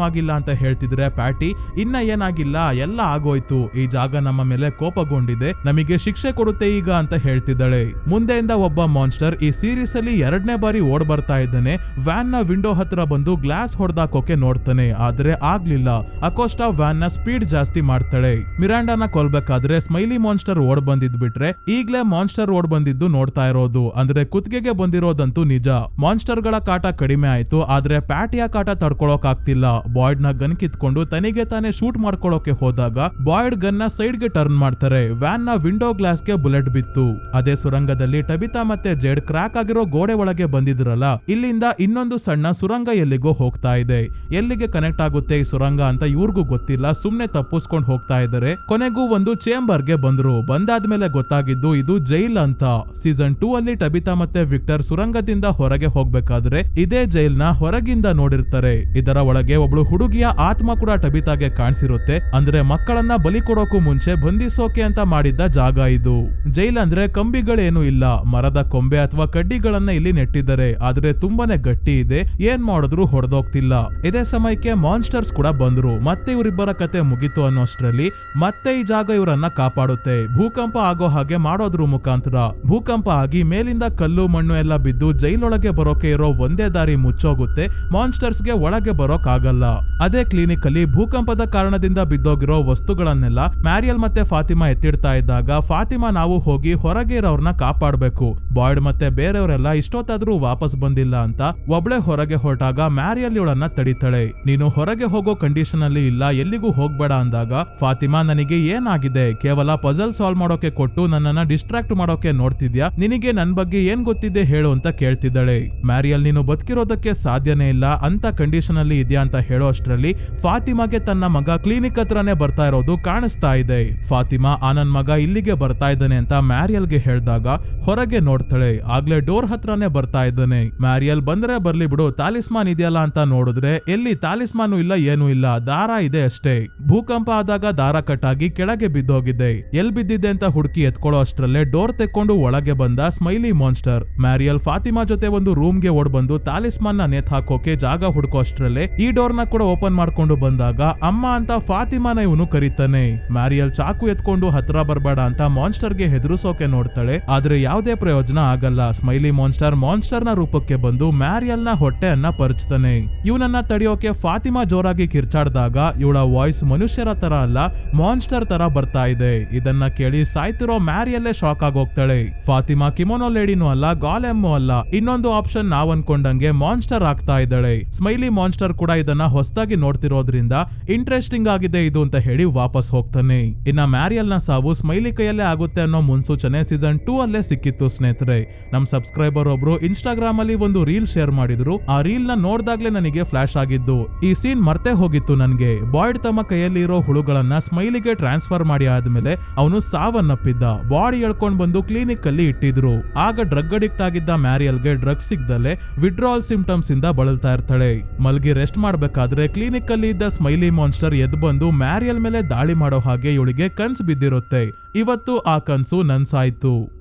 ಆಗಿಲ್ಲ ಅಂತ ಹೇಳ್ತಿದ್ರೆ ಪ್ಯಾಟಿ ಇನ್ನ ಏನಾಗಿಲ್ಲ, ಎಲ್ಲ ಆಗೋಯ್ತು, ಈ ಜಾಗ ನಮ್ಮ ಮೇಲೆ ಕೋಪಗೊಂಡಿದೆ, ನಮಗೆ ಶಿಕ್ಷೆ ಕೊಡುತ್ತೆ ಈಗ ಅಂತ ಹೇಳ್ತಿದ್ದಾಳೆ. ಮುಂದೆಯಿಂದ ಒಬ್ಬ ಮಾನ್ಸ್ಟರ್ ಈ ಸೀರೀಸ್ ಅಲ್ಲಿ 2ನೇ ಬಾರಿ ಓಡ್ ಬರ್ತಾ ಇದ್ದಾನೆ. ವ್ಯಾನ್ ನ ವಿಂಡೋ ಹತ್ರ ಬಂದು ಗ್ಲಾಸ್ ಹೊಡೆದಾಕೋಕೆ ನೋಡ್ತಾನೆ, ಆದ್ರೆ ಆಗ್ಲಿಲ್ಲ. ಅಕೋಸ್ಟಾ ವ್ಯಾನ್ ನ ಸ್ಪೀಡ್ ಜಾಸ್ತಿ ಮಾಡ್ತಾಳೆ. ಮಿರಾಂಡಾನ ಕೊಲ್ಬೇಕಾದ್ರೆ ಸ್ಮೈಲಿ ಮಾನ್ಸ್ಟರ್ ಓಡ್ ಬಂದಿದ್ ಬಿಟ್ರೆ ಈಗ್ಲೇ ಮಾನ್ಸ್ಟರ್ ಓಡ್ ಬಂದಿದ್ದು ನೋಡ್ತಾ ಇರೋದು. ಅಂದ್ರೆ ಕುತ್ತಿಗೆಗೆ ಬಂದಿರೋದಂತೂ ನಿಜ. ಮಾನ್ಸ್ಟರ್ ಗಳ ಕಾಟ ಕಡಿಮೆ ಆಯ್ತು, ಆದ್ರೆ ಪ್ಯಾಟಿಯ ಕಾಟ ತಡ್ಕೊಳಕ್ ಆಗ್ತಿಲ್ಲ. ಬಾಯ್ಡ್ ನ ಗನ್ ಕಿತ್ಕೊಂಡು ತನಿಗೆ ತಾನೇ ಶೂಟ್ ಮಾಡ್ಕೊಳ್ಳೋಕೆ ಹೋದಾಗ ಬಾಯ್ಡ್ ಗನ್ ನ ಸೈಡ್ ಗೆ ಟರ್ನ್ ಮಾಡ್ತಾರೆ. ವ್ಯಾನ್ ನ ವಿಂಡೋ ಗ್ಲಾಸ್ ಗೆ ಬುಲೆಟ್ ಬಿತ್ತು. ಅದೇ ಸುರಂಗದಲ್ಲಿ ಟಬಿತಾ ಮತ್ತೆ ಜೇಡ್ ಕ್ರಾಕ್ ಆಗಿರೋ ಗೋಡೆ ಒಳಗೆ ಬಂದಿದ್ರಲ್ಲ, ಇಲ್ಲಿಂದ ಇನ್ನೊಂದು ಸಣ್ಣ ಸುರಂಗ ಎಲ್ಲಿಗೋ ಹೋಗ್ತಾ ಇದೆ. ಎಲ್ಲಿಗೆ ಕನೆಕ್ಟ್ ಆಗುತ್ತೆ ಈ ಸುರಂಗ ಅಂತ ಇವ್ರಿಗೂ ಗೊತ್ತಿಲ್ಲ, ಸುಮ್ನೆ ತಪ್ಪಿಸ್ಕೊಂಡು ಹೋಗ್ತಾ ಇದ್ದಾರೆ. ಕೊನೆಗೂ ಒಂದು ಚೇಂಬರ್ ಗೆ ಬಂದ್ರು. ಬಂದಾದ್ಮೇಲೆ ಗೊತ್ತಾಗಿದ್ದು ಇದು ಜೈಲ್ ಅಂತ. ಸೀಸನ್ 2 ಅಲ್ಲಿ ಟಬಿತಾ ಮತ್ತೆ ವಿಕ್ಟರ್ ಸುರಂಗದಿಂದ ಹೊರಗೆ ಹೋಗ್ಬೇಕಾದ್ರೆ ಇದೇ ಜೈಲ್ ನ ಹೊರಗಿಂದ ನೋಡಿರ್ತಾರೆ. ಇದರ ಒಳಗೆ ಒಬ್ಳು ಹುಡುಗಿಯ ಆತ್ಮ ಕೂಡ ಟಬಿತಾಗೆ ಕಾಣಿಸಿರುತ್ತೆ. ಅಂದ್ರೆ ಮಕ್ಕಳನ್ನ ಬಲಿ ಕೊಡೋಕು ಮುಂಚೆ ಬಂಧಿಸೋಕೆ ಅಂತ ಮಾಡಿದ್ದ ಜಾಗ ಇದು. ಜೈಲ್ ಅಂದ್ರೆ ಕಂಬಿಗಳೇನು ಇಲ್ಲ, ಮರದ ಕೊಂಬೆ ಅಥವಾ ಕಡ್ಡಿಗಳನ್ನ ಇಲ್ಲಿ ನೆಟ್ಟಿದ್ದಾರೆ. ಆದ್ರೆ ತುಂಬಾನೇ ಗಟ್ಟಿ ಇದೆ, ಏನ್ ಮಾಡಿದ್ರು ಹೊಡೆದೋಗ್ತಿಲ್ಲ. ಇದೇ ಸಮಯಕ್ಕೆ ಮಾನ್ಸ್ಟರ್ಸ್ ಕೂಡ ಬಂದ್ರು. ಮತ್ತೆ ಇವರಿಬ್ಬರ ಕತೆ ಮುಗಿತು ಅನ್ನೋಷ್ಟ್ರಲ್ಲಿ ಮತ್ತೆ ಈ ಜಾಗ ಇವರನ್ನ ಕಾಪಾಡುತ್ತೆ. ಭೂಕಂಪ ಆಗೋ ಹಾಗೆ ಮಾಡೋದ್ರ ಮುಖಾಂತರ ಭೂಕಂಪ ಆಗಿ ಮೇಲಿಂದ ಕಲ್ಲು ಮಣ್ಣು ಎಲ್ಲ ಬಿದ್ದು ಜೈಲೊಳಗೆ ಬರೋಕೆ ಇರೋ ಒಂದೇ ದಾರಿ ಮುಚ್ಚೋಗುತ್ತೆ. ಮಾನ್ಸ್ಟರ್ಸ್ ಗೆ ಒಳಗೆ ಬರೋಕ್ ಆಗಲ್ಲ. ಅದೇ ಕ್ಲಿನಿಕ್ ಅಲ್ಲಿ ಭೂಕಂಪದ ಕಾರಣದಿಂದ ಬಿದ್ದೋಗಿರೋ ವಸ್ತುಗಳನ್ನೆಲ್ಲ ಮ್ಯಾರಿಯಲ್ ಮತ್ತೆ ಫಾತಿಮಾ ಎತ್ತಿಡ್ತಾ ಇದ್ದಾಗ ಫಾತಿಮಾ ನಾವು ಹೋಗಿ ಹೊರಗೆ ಇರೋರ್ನ ಕಾಪಾಡ್ಬೇಕು, ಬಾಯ್ಡ್ ಮತ್ತೆ ಬೇರೆಯವರೆಲ್ಲ ಇಷ್ಟೊತ್ತಾದ್ರೂ ವಾಪಸ್ ಬಂದಿಲ್ಲ ಅಂತ ಒಬ್ಳೆ ಹೊರಗೆ ಹೊರಟಾಗ ಮ್ಯಾರಿಯಲ್ ಇವಳನ್ನ ತಡಿತಾಳೆ. ನೀನು ಹೊರಗೆ ಹೋಗೋ ಕಂಡೀಷನ್ ಅಲ್ಲಿ ಇಲ್ಲ, ಎಲ್ಲಿಗೂ ಹೋಗ್ಬೇಡ ಅಂದಾಗ ಫಾತಿಮಾ ನನಗೆ ಏನಾಗಿದೆ, ಕೇವಲ ಪಜಲ್ ಸಾಲ್ವ್ ಮಾಡೋಕೆ ಕೊಟ್ಟು ನನ್ನನ್ನ ಡಿಸ್ಟ್ರಾಕ್ಟ್ ಮಾಡೋಕೆ ನೋಡ್ತಿದ್ಯಾ, ನಿನಗೆ ನನ್ ಬಗ್ಗೆ ಏನ್ ಗೊತ್ತಿದೆ ಹೇಳು ಅಂತ ಕೇಳ್ತಿದ್ದಾಳೆ. ಮ್ಯಾರಿಯಲ್ ನೀನು ಬದುಕಿರೋದಕ್ಕೆ ಸಾಧ್ಯನೇ ಇಲ್ಲ ಅಂತ ಕಂಡೀಷನ್ ಅಲ್ಲಿ ಇದೆಯಾ ಅಂತ ಹೇಳೋ ಅಷ್ಟರಲ್ಲಿ ಫಾತಿಮಾಗೆ ತನ್ನ ಮಗ ಕ್ಲಿನಿಕ್ ಹತ್ರನೇ ಬರ್ತಾ ಇರೋದು ಕಾಣಿಸ್ತಾ ಇದೆ. ಫಾತಿಮಾ ಆ ನನ್ ಮಗ ಇಲ್ಲಿಗೆ ಬರ್ತಾ ಇದ್ದಾನೆ ಅಂತ ಮ್ಯಾರಿಯಲ್ಗೆ ಹೇಳ್ದಾಗ ಹೊರಗೆ ನೋಡ್ತಾಳೆ. ಆಗ್ಲೇ ಡೋರ್ ಹತ್ರನೇ ಬರ್ತಾ ಇದ್ದಾನೆ. ಮ್ಯಾರಿಯಲ್ ಬಂದ್ರೆ ಬರ್ಲಿ ಬಿಡು, ತಾಲಿಸ್ಮಾನ್ ಇದೆಯಲ್ಲ ಅಂತ ನೋಡಿದ್ರೆ ಎಲ್ಲಿ ತಾಲಿಸ್ಮಾನು ಇಲ್ಲ, ಏನೂ ಇಲ್ಲ, ದಾರ ಇದೆ ಅಷ್ಟೇ. ಭೂಕಂಪ ಆದಾಗ ದಾರ ಕಟ್ಟಾಗಿ ಕೆಳಗೆ ಬಿದ್ದೋಗಿದೆ. ಎಲ್ ಬಿದ್ದಿದೆ ಅಂತ ಹುಡುಕಿ ಎತ್ಕೊಳ್ಳೋ ಅಷ್ಟರಲ್ಲೇ ಡೋರ್ ತೆಕ್ಕೊಂಡು ಒಳಗೆ ಬಂದ ಸ್ಮೈಲಿ ಮಾನ್ಸ್ಟರ್. ಮ್ಯಾರಿಯಲ್ ಫಾತಿಮಾ ಜೊತೆ ಒಂದು ರೂಮ್ ಗೆ ಓಡ್ ಬಂದು ತಾಲಿಸ್ಮಾನ್ ನ ನೇತ್ ಹಾಕೋಕೆ ಜಾಗ ಹುಡ್ಕೋ ಅಷ್ಟರಲ್ಲೇ ಈ ಡೋರ್ ನ ಕೂಡ ಓಪನ್ ಮಾಡ್ಕೊಂಡು ಬಂದಾಗ ಅಮ್ಮ ಅಂತ ಫಾತಿಮಾನ ಇವನು ಕರೀತಾನೆ. ಮ್ಯಾರಿಯಲ್ ಚಾಕು ಎತ್ಕೊಂಡು ಹತ್ರ ಬರ್ಬೇಡ ಅಂತ ಮಾನ್ಸ್ಟರ್ ಗೆ ಹೆದರ್ಸೋಕೆ ನೋಡ್ತಾಳೆ. ಆದ್ರೆ ಯಾವುದೇ ಪ್ರಯೋಜನ ಆಗಲ್ಲ. ಸ್ಮೈಲಿ ಮಾನ್ಸ್ಟರ್ ನ ರೂಪಕ್ಕೆ ಬಂದು ಮ್ಯಾರಿಯಲ್ ನ ಹೊಟ್ಟೆಯನ್ನ ಪರಚ್ತಾನೆ. ಇವನನ್ನ ತಡೆಯೋಕೆ ಫಾತಿಮಾ ಜೋರಾಗಿ ಕಿರ್ಚಾಡ್ದಾಗ ಇವಳ ವಾಯ್ಸ್ ಮನುಷ್ಯರ ತರ ಅಲ್ಲ, ಮಾನ್ಸ್ಟರ್ ತರ ಬರ್ತಾ ಇದೆ. ಇದನ್ನ ಕೇಳಿ ಸಾಯ್ತಿರೋ ಮ್ಯಾರಿಯಲ್ಲೇ ಶಾಕ್ ಆಗೋಗ್ತಾಳೆ. ಫಾತಿಮಾ ಕಿಮೋನೋ ಲೇಡಿನೂ ಅಲ್ಲ, ಗಾಲೆಮ್ಮು ಅಲ್ಲ, ಇನ್ನೊಂದು ಆಪ್ಷನ್ ನಾವ್ ಅನ್ಕೊಂಡಂಗೆ ಮಾನ್ಸ್ಟರ್ ಆಗ್ತಾ ಇದ್ದಾಳೆ. ಸ್ಮೈಲಿ ಮಾನ್ಸ್ಟರ್ ಕೂಡ ಇದನ್ನ ಹೊಸದಾಗಿ ನೋಡ್ತಿರೋದ್ರಿಂದ ಇಂಟ್ರೆಸ್ಟಿಂಗ್ ಆಗಿದೆ ಇದು ಅಂತ ಹೇಳಿ ವಾಪಸ್ ಹೋಗ್ತಾನೆ. ಇನ್ನ ಮ್ಯಾರಿಯಲ್ ನ ಸಾವು ಸ್ಮೈಲಿ ಕೈಯಲ್ಲೇ ಆಗುತ್ತೆ ಅನ್ನೋ ಮುನ್ಸೂಚನೆ ಸೀಸನ್ 2 ಅಲ್ಲೇ ಸಿಕ್ಕಿತ್ತು ಸ್ನೇಹಿತರೆ. ನಮ್ ಸಬ್ಸ್ಕ್ರೈಬರ್ ಒಬ್ರು ಇನ್ಸ್ಟಾಗ್ರಾಮ್ ಅಲ್ಲಿ ಒಂದು ರೀಲ್ ಶೇರ್ ಮಾಡಿದ್ರು. ಆ ರೀಲ್ ನ ನೋಡ್ದಾಗ್ಲೇ ನನಗೆ ಫ್ಲಾಶ್ ಆಗಿದ್ದು. ಈ ಸೀನ್ ಮರ್ತೆ ಹೋಗಿತ್ತು ನನ್ಗೆ. ಬಾಯ್ಡ್ ತಮ್ಮ ಕೈಯಲ್ಲಿ ಇರೋ ಹುಳುಗಳನ್ನ ಸ್ಮೈಲಿಗೆ ಟ್ರಾನ್ಸ್ಫರ್ ಮಾಡಿ ಆದ್ಮೇಲೆ ಅವನು ಸಾವನ್ನಪ್ಪಿದ್ದ. ಬಾಡಿ ಎಳ್ಕೊಂಡ್ ಬಂದು ಕ್ಲಿನಿಕ್ ಅಲ್ಲಿ ಇಟ್ಟಿದ್ರು. ಆಗ ಡ್ರಗ್ ಅಡಿಕ್ಟ್ ಆಗಿದ್ದ ಮ್ಯಾರಿಯಲ್ಗೆ ಡ್ರಗ್ ಸಿಗ್ದಲೆ ವಿಡ್ರಾಲ್ ಸಿಂಪ್ಟಮ್ಸ್ ಇಂದ ಬಳಲ್ತಾ ಇರ್ತಾಳೆ. ಮಲ್ಗಿ ರೆಸ್ಟ್ ಮಾಡ್ಬೇಕಾದ್ರೆ ಕ್ಲಿನಿಕ್ ಅಲ್ಲಿ ಇದ್ದ ಸ್ಮೈಲಿ ಮಾನ್ಸ್ಟರ್ ಎದ್ದು ಬಂದು ಮ್ಯಾರಿಯಲ್ ಮೇಲೆ ದಾಳಿ ಮಾಡೋ ಹಾಗೆ ಇವಳಿಗೆ ಕನ್ಸು ಬಿದ್ದಿರುತ್ತೆ. ಇವತ್ತು ಆ ಕನ್ಸು ನನ್ಸಾಯ್ತು.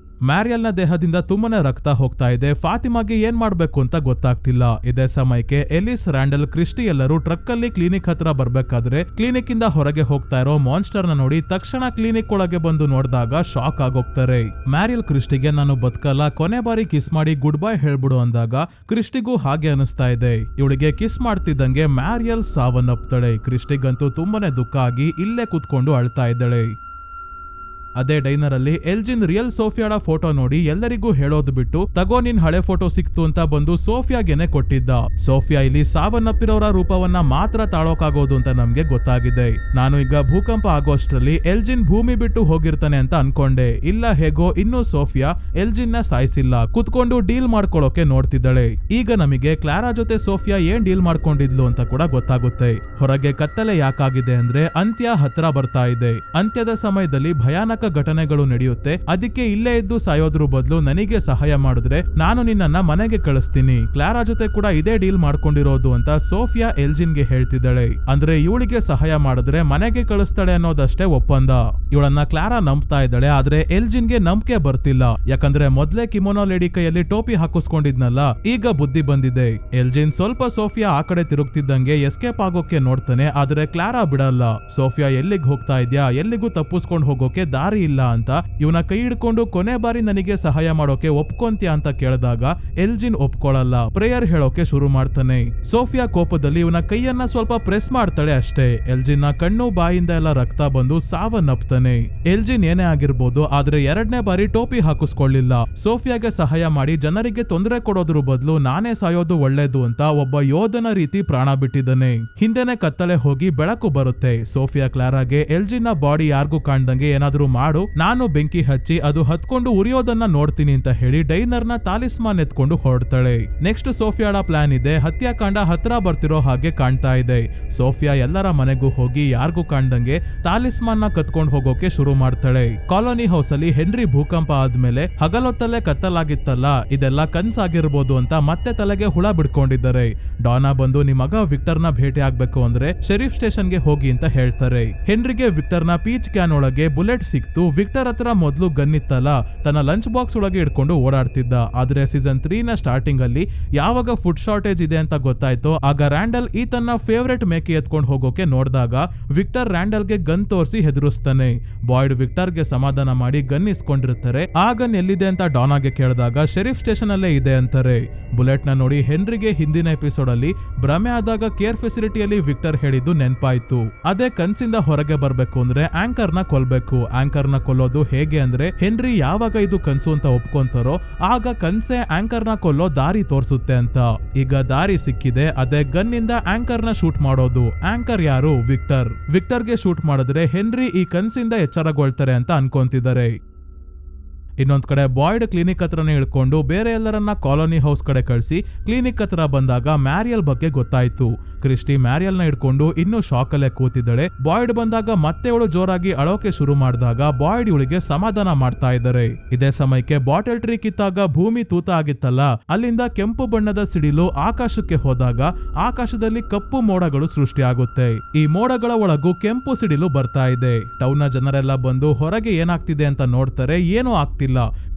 ಮ್ಯಾರಿಯಲ್ ನ ದೇಹದಿಂದ ತುಂಬಾನೇ ರಕ್ತ ಹೋಗ್ತಾ ಇದೆ. ಫಾತಿಮಾಗೆ ಏನ್ ಮಾಡ್ಬೇಕು ಅಂತ ಗೊತ್ತಾಗ್ತಿಲ್ಲ. ಇದೇ ಸಮಯಕ್ಕೆ ಎಲಿಸ್, ರ್ಯಾಂಡಲ್, ಕ್ರಿಸ್ಟಿ ಎಲ್ಲರೂ ಟ್ರಕ್ ಅಲ್ಲಿ ಕ್ಲಿನಿಕ್ ಹತ್ರ ಬರ್ಬೇಕಾದ್ರೆ ಕ್ಲಿನಿಕ್ ಇಂದ ಹೊರಗೆ ಹೋಗ್ತಾ ಇರೋ ಮಾನ್ಸ್ಟರ್ ನ ನೋಡಿ ತಕ್ಷಣ ಕ್ಲಿನಿಕ್ ಒಳಗೆ ಬಂದು ನೋಡಿದಾಗ ಶಾಕ್ ಆಗೋಗ್ತಾರೆ. ಮ್ಯಾರಿಯಲ್ ಕ್ರಿಸ್ಟಿಗೆ ನಾನು ಬದುಕಲ್ಲ, ಕೊನೆ ಬಾರಿ ಕಿಸ್ ಮಾಡಿ ಗುಡ್ ಬೈ ಹೇಳ್ಬಿಡು ಅಂದಾಗ ಕ್ರಿಸ್ಟಿಗೂ ಹಾಗೆ ಅನಿಸ್ತಾ ಇದೆ. ಇವಳಿಗೆ ಕಿಸ್ ಮಾಡ್ತಿದ್ದಂಗೆ ಮ್ಯಾರಿಯಲ್ ಸಾವನ್ನಪ್ತಾಳೆ. ಕ್ರಿಸ್ಟಿಗಂತೂ ತುಂಬಾನೇ ದುಃಖ ಆಗಿ ಇಲ್ಲೇ ಕೂತ್ಕೊಂಡು ಅಳ್ತಾ ಇದ್ದಾಳೆ. ಅದೇ ಡೈನರ್ ಅಲ್ಲಿ ಎಲ್ಜಿನ್ ರಿಯಲ್ ಸೋಫಿಯಾಳ ಫೋಟೋ ನೋಡಿ ಎಲ್ಲರಿಗೂ ಹೇಳೋದು ಬಿಟ್ಟು ತಗೋ ನಿನ್ ಹಳೆ ಫೋಟೋ ಸಿಕ್ತು ಅಂತ ಬಂದು ಸೋಫಿಯಾಗೆನೆ ಕೊಟ್ಟಿದ್ದ. ಸೋಫಿಯಾ ಇಲ್ಲಿ ಸಾವನ್ನಪ್ಪಿರೋರ ರೂಪವನ್ನ ಮಾತ್ರ ತಾಳೋಕಾಗೋದು ಅಂತ ನಮ್ಗೆ ಗೊತ್ತಾಗಿದೆ. ನಾನು ಈಗ ಭೂಕಂಪ ಆಗೋಷ್ಟ್ರಲ್ಲಿ ಎಲ್ಜಿನ್ ಭೂಮಿ ಬಿಟ್ಟು ಹೋಗಿರ್ತಾನೆ ಅಂತ ಅನ್ಕೊಂಡೆ. ಇಲ್ಲ, ಹೇಗೋ ಇನ್ನೂ ಸೋಫಿಯಾ ಎಲ್ಜಿನ್ ನ ಸಾಯಿಸಿಲ್ಲ, ಕುತ್ಕೊಂಡು ಡೀಲ್ ಮಾಡ್ಕೊಳ್ಳೋಕೆ ನೋಡ್ತಿದ್ದಾಳೆ. ಈಗ ನಮಗೆ ಕ್ಲಾರಾ ಜೊತೆ ಸೋಫಿಯಾ ಏನ್ ಡೀಲ್ ಮಾಡ್ಕೊಂಡಿದ್ಲು ಅಂತ ಕೂಡ ಗೊತ್ತಾಗುತ್ತೆ. ಹೊರಗೆ ಕತ್ತಲೆ ಯಾಕಾಗಿದೆ ಅಂದ್ರೆ ಅಂತ್ಯ ಹತ್ರ ಬರ್ತಾ ಇದೆ. ಅಂತ್ಯದ ಸಮಯದಲ್ಲಿ ಭಯಾನಕ ಘಟನೆಗಳು ನಡೆಯುತ್ತೆ. ಅದಕ್ಕೆ ಇಲ್ಲೇ ಇದ್ದು ಸಾಯೋದ್ರ ಬದಲು ನನಗೆ ಸಹಾಯ ಮಾಡಿದ್ರೆ ನಾನು ನಿನ್ನನ್ನ ಮನೆಗೆ ಕಳಿಸ್ತೀನಿ. ಕ್ಲಾರಾ ಜೊತೆ ಕೂಡ ಇದೇ ಡೀಲ್ ಮಾಡ್ಕೊಂಡಿರೋದು ಅಂತ ಸೋಫಿಯಾ ಎಲ್ಜಿನ್ಗೆ ಹೇಳ್ತಿದ್ದಾಳೆ. ಅಂದ್ರೆ ಇವಳಿಗೆ ಸಹಾಯ ಮಾಡಿದ್ರೆ ಮನೆಗೆ ಕಳಿಸ್ತಾಳೆ ಅನ್ನೋದಷ್ಟೇ ಒಪ್ಪಂದ. ಇವಳನ್ನ ಕ್ಲಾರಾ ನಂಬ್ತಾ ಇದ್ದಾಳೆ. ಆದ್ರೆ ಎಲ್ಜಿನ್ಗೆ ನಂಬಿಕೆ ಬರ್ತಿಲ್ಲ. ಯಾಕಂದ್ರೆ ಮೊದ್ಲೇ ಕಿಮೋನೋ ಲೇಡಿ ಕೈಯಲ್ಲಿ ಟೋಪಿ ಹಾಕಿಸ್ಕೊಂಡಿದ್ನಲ್ಲ, ಈಗ ಬುದ್ಧಿ ಬಂದಿದೆ. ಎಲ್ಜಿನ್ ಸ್ವಲ್ಪ ಸೋಫಿಯಾ ಆ ಕಡೆ ತಿರುಗ್ತಿದ್ದಂಗೆ ಎಸ್ಕೇಪ್ ಆಗೋಕೆ ನೋಡ್ತಾನೆ. ಆದ್ರೆ ಕ್ಲಾರಾ ಬಿಡಲ್ಲ. ಸೋಫಿಯಾ ಎಲ್ಲಿಗೆ ಹೋಗ್ತಾ ಇದ್ಯಾ, ಎಲ್ಲಿಗೂ ತಪ್ಪಿಸ್ಕೊಂಡು ಹೋಗೋಕೆ ದಾರಿ ದಾರಿ ಇಲ್ಲ ಅಂತ ಇವನ ಕೈ ಹಿಡ್ಕೊಂಡು ಕೊನೆ ಬಾರಿ ನನಗೆ ಸಹಾಯ ಮಾಡೋಕೆ ಒಪ್ಕೊಂತ್ಯಾ ಅಂತ ಕೇಳಿದಾಗ ಎಲ್ಜಿನ್ ಒಪ್ಕೊಳ್ಳಲ್ಲ. ಪ್ರೇಯರ್ ಹೇಳೋಕೆ ಶುರು ಮಾಡ್ತಾನೆ. ಸೋಫಿಯಾ ಕೋಪದಲ್ಲಿ ಇವನ ಕೈಯನ್ನ ಸ್ವಲ್ಪ ಪ್ರೆಸ್ ಮಾಡ್ತಾಳೆ ಅಷ್ಟೇ. ಎಲ್ಜಿನ್ ನ ಕಣ್ಣು ಬಾಯಿಂದ ಎಲ್ಲ ರಕ್ತ ಬಂದು ಸಾವನ್ನಪ್ತಾನೆ. ಎಲ್ಜಿನ್ ಏನೇ ಆಗಿರ್ಬೋದು, ಆದ್ರೆ 2ನೇ ಬಾರಿ ಟೋಪಿ ಹಾಕಿಸ್ಕೊಳ್ಳಿಲ್ಲ. ಸೋಫಿಯಾಗೆ ಸಹಾಯ ಮಾಡಿ ಜನರಿಗೆ ತೊಂದರೆ ಕೊಡೋದ್ರ ಬದಲು ನಾನೇ ಸಾಯೋದು ಒಳ್ಳೇದು ಅಂತ ಒಬ್ಬ ಯೋಧನ ರೀತಿ ಪ್ರಾಣ ಬಿಟ್ಟಿದ್ದಾನೆ. ಹಿಂದೆನೆ ಕತ್ತಲೆ ಹೋಗಿ ಬೆಳಕು ಬರುತ್ತೆ. ಸೋಫಿಯಾ ಕ್ಲಾರಾಗೆ ಎಲ್ಜಿನ್ ನ ಬಾಡಿ ಯಾರಿಗೂ ಕಾಣ್ದಂಗೆ ಏನಾದ್ರೂ ಮಾಡು, ನಾನು ಬೆಂಕಿ ಹಚ್ಚಿ ಅದು ಹತ್ಕೊಂಡು ಉರಿಯೋದನ್ನ ನೋಡ್ತೀನಿ ಅಂತ ಹೇಳಿ ಡೈನರ್ ನ ತಾಲಿಸ್ಮಾನ್ ಎತ್ಕೊಂಡು ಹೊರಡ್ತಾಳೆ. ನೆಕ್ಸ್ಟ್ ಸೋಫಿಯಾಳ ಪ್ಲಾನ್ ಇದೆ. ಹತ್ಯಾಕಾಂಡ ಹತ್ರ ಬರ್ತಿರೋ ಹಾಗೆ ಕಾಣ್ತಾ ಇದೆ. ಸೋಫಿಯಾ ಎಲ್ಲರ ಮನೆಗೂ ಹೋಗಿ ಯಾರಿಗೂ ಕಾಣ್ದಂಗೆ ತಾಲಿಸ್ಮಾನ್ ನ ಕತ್ಕೊಂಡು ಹೋಗೋಕೆ ಶುರು ಮಾಡ್ತಾಳೆ. ಕಾಲೋನಿ ಹೌಸ್ ಅಲ್ಲಿ ಹೆನ್ರಿ ಭೂಕಂಪ ಆದ್ಮೇಲೆ ಹಗಲೊತ್ತಲ್ಲೇ ಕತ್ತಲಾಗಿತ್ತಲ್ಲ, ಇದೆಲ್ಲ ಕನ್ಸಾಗಿರ್ಬೋದು ಅಂತ ಮತ್ತೆ ತಲೆಗೆ ಹುಳ ಬಿಡ್ಕೊಂಡಿದ್ದಾರೆ. ಡಾನಾ ಬಂದು ನಿಮ್ ಮಗ ವಿಕ್ಟರ್ ನ ಭೇಟಿ ಆಗ್ಬೇಕು ಅಂದ್ರೆ ಶೆರೀಫ್ ಸ್ಟೇಷನ್ ಗೆ ಹೋಗಿ ಅಂತ ಹೇಳ್ತಾರೆ. ಹೆನ್ರಿಗೆ ವಿಕ್ಟರ್ ನ ಪೀಚ್ ಕ್ಯಾನ್ ಒಳಗೆ ಬುಲೆಟ್ ಸಿಕ್ತು. ವಿಕ್ಟರ್ ಹತ್ರ ಮೊದ್ಲು ಗನ್ ಇತ್ತಲ್ಲ, ತನ್ನ ಲಂಚ್ ಬಾಕ್ಸ್ ಒಳಗೆ ಇಟ್ಕೊಂಡು ಓಡಾಡ್ತಿದ್ದ. ಆದ್ರೆ ಸೀಸನ್ 3 ನ ಸ್ಟಾರ್ಟಿಂಗ್ ಅಲ್ಲಿ ಯಾವಾಗ ಫುಡ್ ಶಾರ್ಟೇಜ್ ಇದೆ ಅಂತ ಗೊತ್ತಾಯ್ತು, ಆಗ ರ್ಯಾಂಡಲ್ ಈ ತನ್ನ ಫೇವರೇಟ್ ಮೇಕೆ ಎತ್ಕೊಂಡು ಹೋಗೋಕೆ ನೋಡಿದಾಗ ವಿಕ್ಟರ್ ರ್ಯಾಂಡಲ್ ಗೆ ಗನ್ ತೋರಿಸಿ ಹೆದರಿಸ್ತಾನೆ. ಬಾಯ್ಡ್ ವಿಕ್ಟರ್ ಗೆ ಸಮಾಧಾನ ಮಾಡಿ ಗನ್ ಇಸ್ಕೊಂಡಿರ್ತಾರೆ. ಆ ಗನ್ ಎಲ್ಲಿದೆ ಅಂತ ಡಾನಾಗೆ ಕೇಳಿದಾಗ ಶೆರೀಫ್ ಸ್ಟೇಷನ್ ಅಲ್ಲೇ ಇದೆ ಅಂತಾರೆ. ಬುಲೆಟ್ ನ ನೋಡಿ ಹೆನ್ರಿಗೆ ಹಿಂದಿನ ಎಪಿಸೋಡ್ ಅಲ್ಲಿ ಭ್ರಮೆ ಆದಾಗ ಕೇರ್ ಫೆಸಿಲಿಟಿಯಲ್ಲಿ ವಿಕ್ಟರ್ ಹೇಳಿದ್ದು ನೆನ್ಪಾಯ್ತು. ಅದೇ ಕನ್ಸಿಂದ ಹೊರಗೆ ಬರ್ಬೇಕು ಅಂದ್ರೆ ಆಂಕರ್ ನ ಕೊಲ್ಬೇಕು. ಆಂಕರ್ ನ ಕೊಲ್ಲೋದು ಹೇಗೆ ಅಂದ್ರೆ ಹೆನ್ರಿ ಯಾವಾಗ ಇದು ಕನ್ಸು ಅಂತ ಒಪ್ಕೊಂತಾರೋ ಆಗ ಕನ್ಸೆ ಆಂಕರ್ ನ ಕೊಲ್ಲೋ ದಾರಿ ತೋರಿಸುತ್ತೆ ಅಂತ. ಈಗ ದಾರಿ ಸಿಕ್ಕಿದೆ. ಅದೇ ಗನ್ ಇಂದ ಆಂಕರ್ ನ ಶೂಟ್ ಮಾಡೋದು. ಆಂಕರ್ ಯಾರು? ವಿಕ್ಟರ್. ವಿಕ್ಟರ್ ಗೆ ಶೂಟ್ ಮಾಡಿದ್ರೆ ಹೆನ್ರಿ ಈ ಕನ್ಸಿಂದ ಎಚ್ಚರಗೊಳ್ತಾರೆ ಅಂತ ಅನ್ಕೊಂತಿದ್ದಾರೆ. ಇನ್ನೊಂದ್ ಕಡೆ ಬಾಯ್ಡ್ ಕ್ಲಿನಿಕ್ ಹತ್ರನೇ ಇಳ್ಕೊಂಡು ಬೇರೆ ಎಲ್ಲರನ್ನ ಕಾಲೋನಿ ಹೌಸ್ ಕಡೆ ಕಳಿಸಿ ಕ್ಲಿನಿಕ್ ಹತ್ರ ಬಂದಾಗ ಮ್ಯಾರಿಯಲ್ ಬಗ್ಗೆ ಗೊತ್ತಾಯ್ತು. ಕ್ರಿಸ್ಟಿ ಮ್ಯಾರಿಯಲ್ ನ ಇಟ್ಕೊಂಡು ಇನ್ನೂ ಶಾಕ್ ಅಲ್ಲೇ ಕೂತಿದ್ದಾಳೆ. ಬಾಯ್ಡ್ ಬಂದಾಗ ಮತ್ತೆ ಅವಳು ಜೋರಾಗಿ ಅಳೋಕೆ ಶುರು ಮಾಡಿದಾಗ ಬಾಯ್ಡ್ ಇವಳಿಗೆ ಸಮಾಧಾನ ಮಾಡ್ತಾ ಇದ್ದಾರೆ. ಇದೇ ಸಮಯಕ್ಕೆ ಬಾಟಲ್ ಟ್ರೀ ಕಿತ್ತಾಗ ಭೂಮಿ ತೂತ ಆಗಿತ್ತಲ್ಲ, ಅಲ್ಲಿಂದ ಕೆಂಪು ಬಣ್ಣದ ಸಿಡಿಲು ಆಕಾಶಕ್ಕೆ ಹೋದಾಗ ಆಕಾಶದಲ್ಲಿ ಕಪ್ಪು ಮೋಡಗಳು ಸೃಷ್ಟಿಯಾಗುತ್ತೆ. ಈ ಮೋಡಗಳ ಒಳಗೂ ಕೆಂಪು ಸಿಡಿಲು ಬರ್ತಾ ಇದೆ. ಟೌನ್ ನ ಜನರೆಲ್ಲ ಬಂದು ಹೊರಗೆ ಏನಾಗ್ತಿದೆ ಅಂತ ನೋಡ್ತಾರೆ. ಏನೂ ಆಗ್ತಿಲ್ಲ.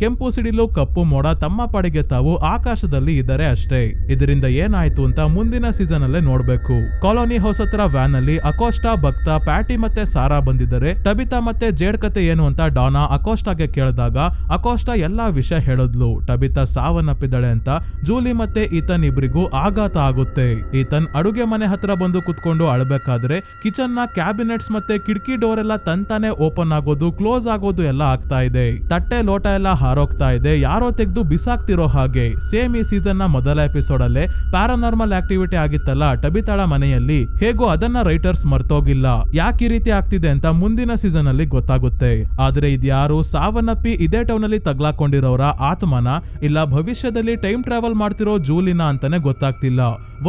ಕೆಂಪು ಸಿಡಿಲು ಕಪ್ಪು ಮೋಡ ತಮ್ಮ ಪಾಡಿಗೆ ತಾವು ಆಕಾಶದಲ್ಲಿ ಇದ್ದಾರೆ ಅಷ್ಟೇ. ಇದರಿಂದ ಏನಾಯ್ತು ಅಂತ ಮುಂದಿನ ಸೀಸನ್ ಅಲ್ಲೇ ನೋಡ್ಬೇಕು. ಕಾಲೋನಿ ಹೌಸ್ ಹತ್ರ ವ್ಯಾನ್ ಅಲ್ಲಿ ಅಕೋಸ್ಟಾ, ಭಕ್ತ, ಪ್ಯಾಟಿ ಮತ್ತೆ ಸಾರಾ ಬಂದಿದ್ದಾರೆ. ಟಬಿತಾ ಮತ್ತೆ ಜೇಡ್ ಕತೆ ಏನು ಅಂತ ಡಾನಾ ಅಕೋಸ್ಟಾಗೆ ಕೇಳಿದಾಗ ಅಕೋಸ್ಟಾ ಎಲ್ಲಾ ವಿಷಯ ಹೇಳಿದ್ಲು. ಟಬಿತಾ ಸಾವನ್ನಪ್ಪಿದ್ದಾಳೆ ಅಂತ ಜೂಲಿ ಮತ್ತೆ ಈತನ್ ಇಬ್ರಿಗೂ ಆಘಾತ ಆಗುತ್ತೆ. ಈತನ್ ಅಡುಗೆ ಮನೆ ಹತ್ರ ಬಂದು ಕುತ್ಕೊಂಡು ಅಳ್ಬೇಕಾದ್ರೆ ಕಿಚನ್ ನ ಕ್ಯಾಬಿನೆಟ್ಸ್ ಮತ್ತೆ ಕಿಟಕಿ ಡೋರ್ ಎಲ್ಲ ತಂತಾನೆ ಓಪನ್ ಆಗೋದು, ಕ್ಲೋಸ್ ಆಗೋದು ಎಲ್ಲ ಆಗ್ತಾ ಇದೆ. ತಟ್ಟೆ ಲೋಟ ಎಲ್ಲ ಹಾರೋಗ್ತಾ ಇದೆ. ಯಾರೋ ತೆಗೆದು ಬಿಸಾಕ್ತಿರೋ ಹಾಗೆ. ಸೇಮ್ ಈ ಸೀಸನ್ ನ ಮೊದಲ ಎಪಿಸೋಡ್ ಅಲ್ಲೇ ಪ್ಯಾರಾನಾರ್ಮಲ್ ಆಕ್ಟಿವಿಟಿ ಆಗಿತ್ತಲ್ಲ ಟಬಿತಾಳ ಮನೆಯಲ್ಲಿ, ಹೇಗೋ ಅದನ್ನ ರೈಟರ್ಸ್ ಮರ್ತೋಗಿಲ್ಲ. ಯಾಕೆ ಈ ರೀತಿ ಆಗ್ತಿದೆ ಅಂತ ಮುಂದಿನ ಸೀಸನ್ ಅಲ್ಲಿ ಗೊತ್ತಾಗುತ್ತೆ. ಆದ್ರೆ ಇದ್ಯಾರು ಸಾವನ್ನಪ್ಪಿ ಇದೇ ಟೌನ್ ಅಲ್ಲಿ ತಗ್ಲಾಕೊಂಡಿರೋರ ಆತ್ಮನ ಇಲ್ಲ ಭವಿಷ್ಯದಲ್ಲಿ ಟೈಮ್ ಟ್ರಾವೆಲ್ ಮಾಡ್ತಿರೋ ಜೂಲಿನ ಅಂತಾನೆ ಗೊತ್ತಾಗ್ತಿಲ್ಲ.